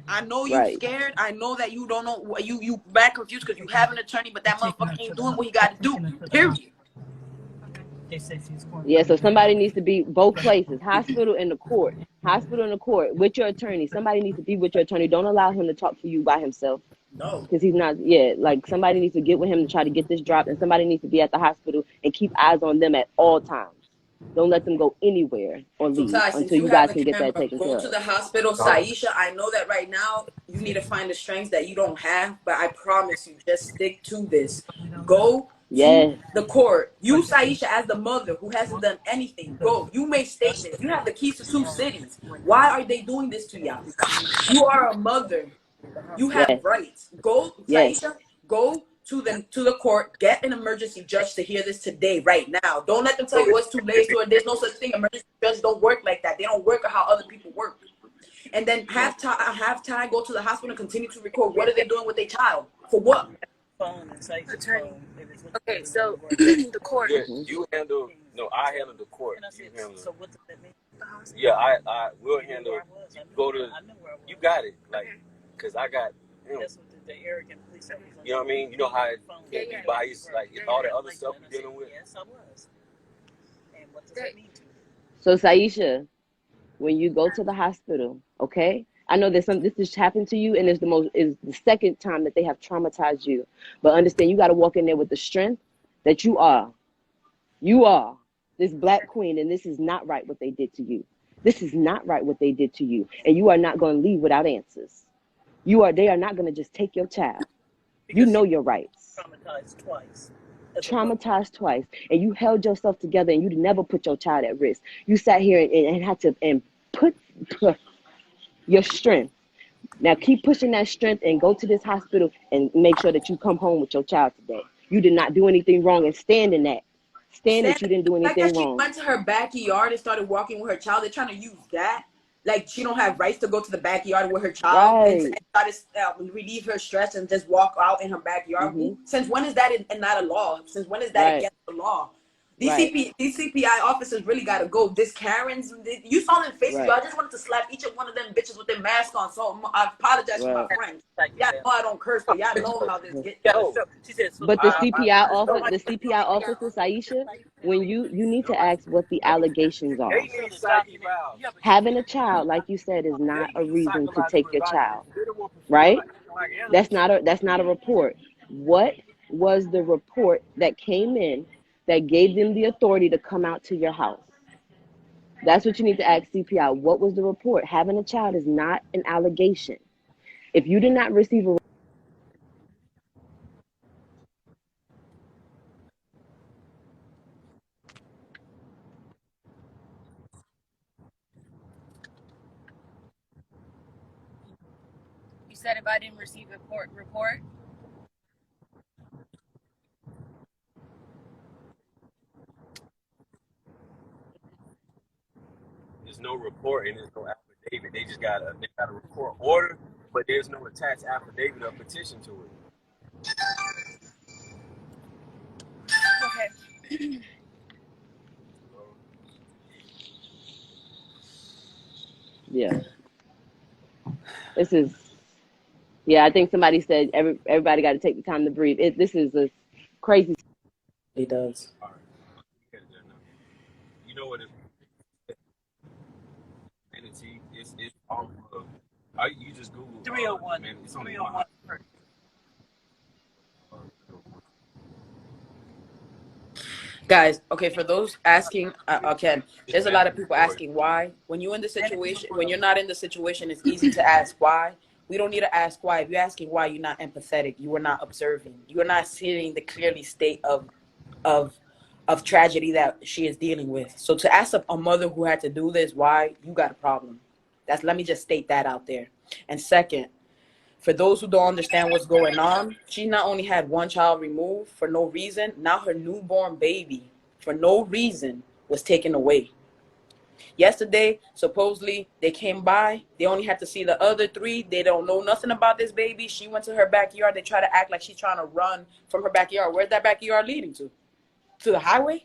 I know you scared. I know that you don't know what you back confused because you have an attorney, but that motherfucker ain't doing what he got to do. Period. Yeah, so somebody needs to be both places, hospital and the court. Hospital and the court with your attorney. Somebody needs to be with your attorney. Don't allow him to talk to you by himself. No. Because he's not, like somebody needs to get with him to try to get this dropped, and somebody needs to be at the hospital and keep eyes on them at all times. Don't let them go anywhere or leave until you guys can get that taken care of. Go to the hospital. Syesha, I know that right now you need to find the strength that you don't have, but I promise you, just stick to this. Go to the court. You, Syesha, as the mother who hasn't done anything, go. You make statements. You have the keys to 2 cities. Why are they doing this to y'all? You are a mother. You have rights. Go, Syesha, go to the court, get an emergency judge to hear this today, right now. Don't let them tell you it's too late or there's no such thing. Emergency judges don't work like that. They don't work how other people work. And then have Ty go to the hospital and continue to record. What are they doing with their child? For what? Attorney. Okay, so the court. Yeah, you handle. No, I handle the court. You handle. So what does that mean? Yeah, I will handle. You go to. You got it. Like, cause I got him. That's what the arrogant police officer. You know what I mean? You know how it can't be biased, like all the other stuff you're dealing with. Yes, I was. And what does that mean to you? So Syesha, when you go to the hospital, okay? I know this has happened to you, and it's the second time that they have traumatized you. But understand, you got to walk in there with the strength that you are. You are this black queen, and this is not right what they did to you. This is not right what they did to you, and you are not going to leave without answers. They are not going to just take your child. You know your rights. Traumatized twice. Traumatized twice, and you held yourself together, and you never put your child at risk. You sat here and had to put your strength. Now keep pushing that strength and go to this hospital and make sure that you come home with your child today. You did not do anything wrong, and stand in that. Stand that you didn't do anything like that wrong. She went to her backyard and started walking with her child. They're trying to use that. Like she don't have rights to go to the backyard with her child and try to relieve her stress and just walk out in her backyard. Since when is that not a law? Since when is that against the law? These CPI officers really got to go. This Karens, you saw them faces. I just wanted to slap each one of them bitches with their mask on. So I apologize for my friends. Y'all know I don't curse, but y'all know how this gets. But the CPI officer, Syesha, when you need to ask what the allegations are. Having a child, like you said, is not a reason to take your child, right? That's not a report. What was the report that came in that gave them the authority to come out to your house? That's what you need to ask CPI. What was the report? Having a child is not an allegation. If you did not receive a You said if I didn't receive a report? There's no report and there's no affidavit. They just got a report order, but there's no attached affidavit or petition to it. Okay. Yeah. This is, I think somebody said everybody got to take the time to breathe. This is a crazy. It does. All right. You know what it is? It's all you just Google 301. Man, it's only 301. Guys, okay, for those asking, again, there's a lot of people asking why. When you're in the situation, when you're not in the situation, it's easy to ask why. We don't need to ask why. If you're asking why, you're not empathetic. You are not observing. You are not seeing the clearly state of tragedy that she is dealing with. So to ask a mother who had to do this, why, you got a problem. Let me just state that out there. And second, for those who don't understand what's going on, she not only had one child removed for no reason, now her newborn baby, for no reason, was taken away. Yesterday, supposedly, they came by. They only had to see the other three. They don't know nothing about this baby. She went to her backyard. They try to act like she's trying to run from her backyard. Where's that backyard leading to? To the highway?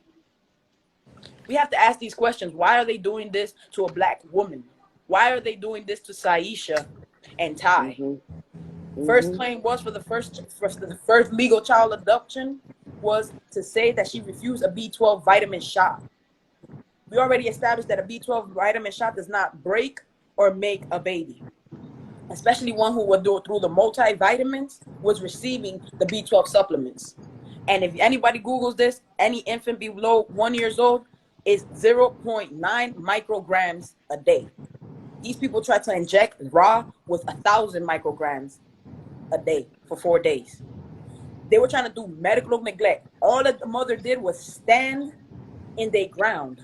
We have to ask these questions. Why are they doing this to a black woman? Why are they doing this to Syesha and Ty? First claim was for the first legal child abduction was to say that she refused a B12 vitamin shot. We already established that a B12 vitamin shot does not break or make a baby, especially one who would do it through the multivitamins was receiving the B12 supplements. And if anybody Googles this, any infant below 1 year old is 0.9 micrograms a day. These people try to inject raw with 1,000 micrograms a day for 4 days. They were trying to do medical neglect. All that the mother did was stand in their ground.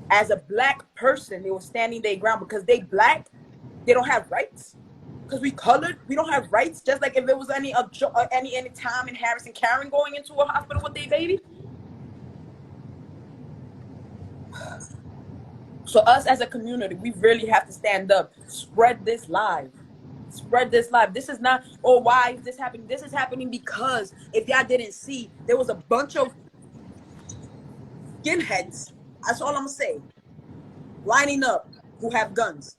As a black person, they were standing their ground because they black, they don't have rights. Because we colored, we don't have rights. Just like if it was any time in Harrison Karen going into a hospital with their baby. So us as a community, we really have to stand up, spread this live. Spread this live. This is not, oh, why is this happening? This is happening because if y'all didn't see, there was a bunch of skinheads, that's all I'm gonna say, lining up who have guns.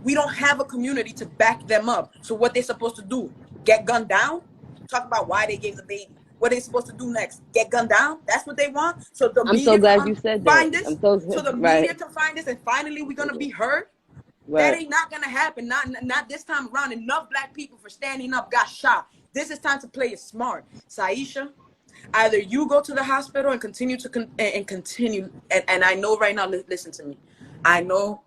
We don't have a community to back them up. So what they supposed to do? Get gunned down? Talk about why they gave the baby. What are they supposed to do next? Get gunned down? That's what they want? So the I'm so media glad can you said that. find this? I'm so So the right. media can find this and finally we're going to be heard? Right. That ain't not going to happen. Not this time around. Enough black people for standing up got shot. This is time to play it smart. Syesha, either you go to the hospital and continue to continue. And I know right now, listen to me. I know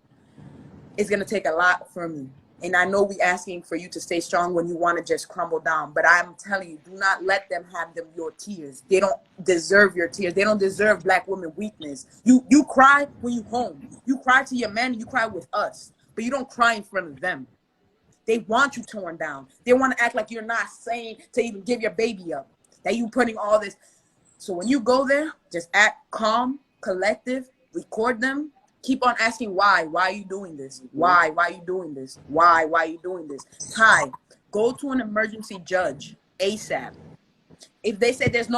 it's going to take a lot from you. And I know we asking for you to stay strong when you want to just crumble down. But I'm telling you, do not let them have your tears. They don't deserve your tears. They don't deserve black women weakness. You cry when you home. You cry to your man. You cry with us. But you don't cry in front of them. They want you torn down. They want to act like you're not saying to even give your baby up. That you putting all this. So when you go there, just act calm, collective, record them. Keep on asking why. Why are you doing this? Why? Why are you doing this? Why? Why are you doing this? Ty, go to an emergency judge ASAP. If they say that's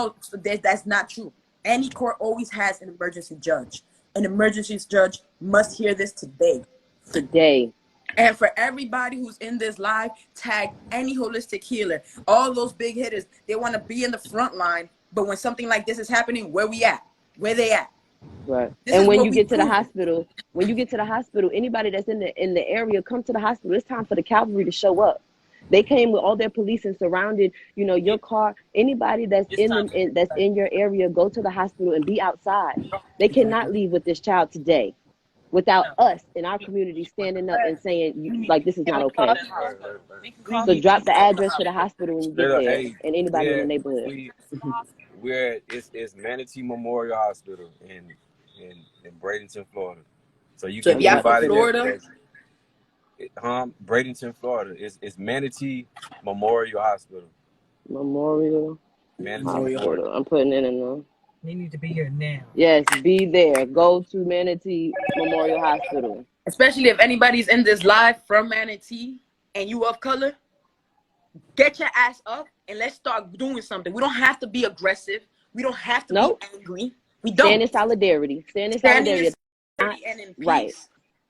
not true. Any court always has an emergency judge. An emergency judge must hear this today. Today. And for everybody who's in this live, tag any holistic healer. All those big hitters, they want to be in the front line. But when something like this is happening, where we at? Where they at? Right. This And is when what you we get to the proven. hospital, anybody that's in the area, come to the hospital. It's time for the cavalry to show up. They came with all their police and surrounded, your car. Anybody that's that's in your area, go to the hospital and be outside. They cannot leave with this child today without us in our community standing up and saying, like, this is not okay. So drop the address to the hospital when you get there, and anybody in the neighborhood. It's Manatee Memorial Hospital in Bradenton, Florida. So you So can if y'all from anybody Florida, Bradenton, Florida. It's Manatee Memorial Hospital. Memorial Hospital. I'm putting it in there. They need to be here now. Yes, be there. Go to Manatee Memorial Hospital. especially if anybody's in this live from Manatee and you of color, get your ass up and let's start doing something. We don't have to be aggressive. We don't have to be angry. We don't. Stand in solidarity. Stand in solidarity. And in peace Right.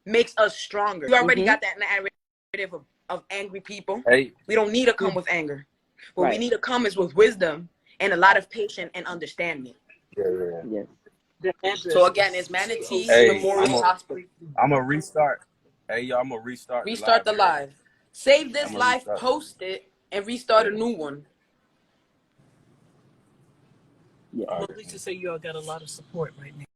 makes us stronger. You already got that narrative of angry people. Hey. We don't need to come with anger. What we need to come is with wisdom and a lot of patience and understanding. Yeah. Yes. So again, it's Manatee Memorial Hospital. I'm gonna restart. Hey, y'all, I'm gonna restart. Restart the live. Save this live, post it, and restart a new one. Yeah. Well, at least to say you all got a lot of support right now.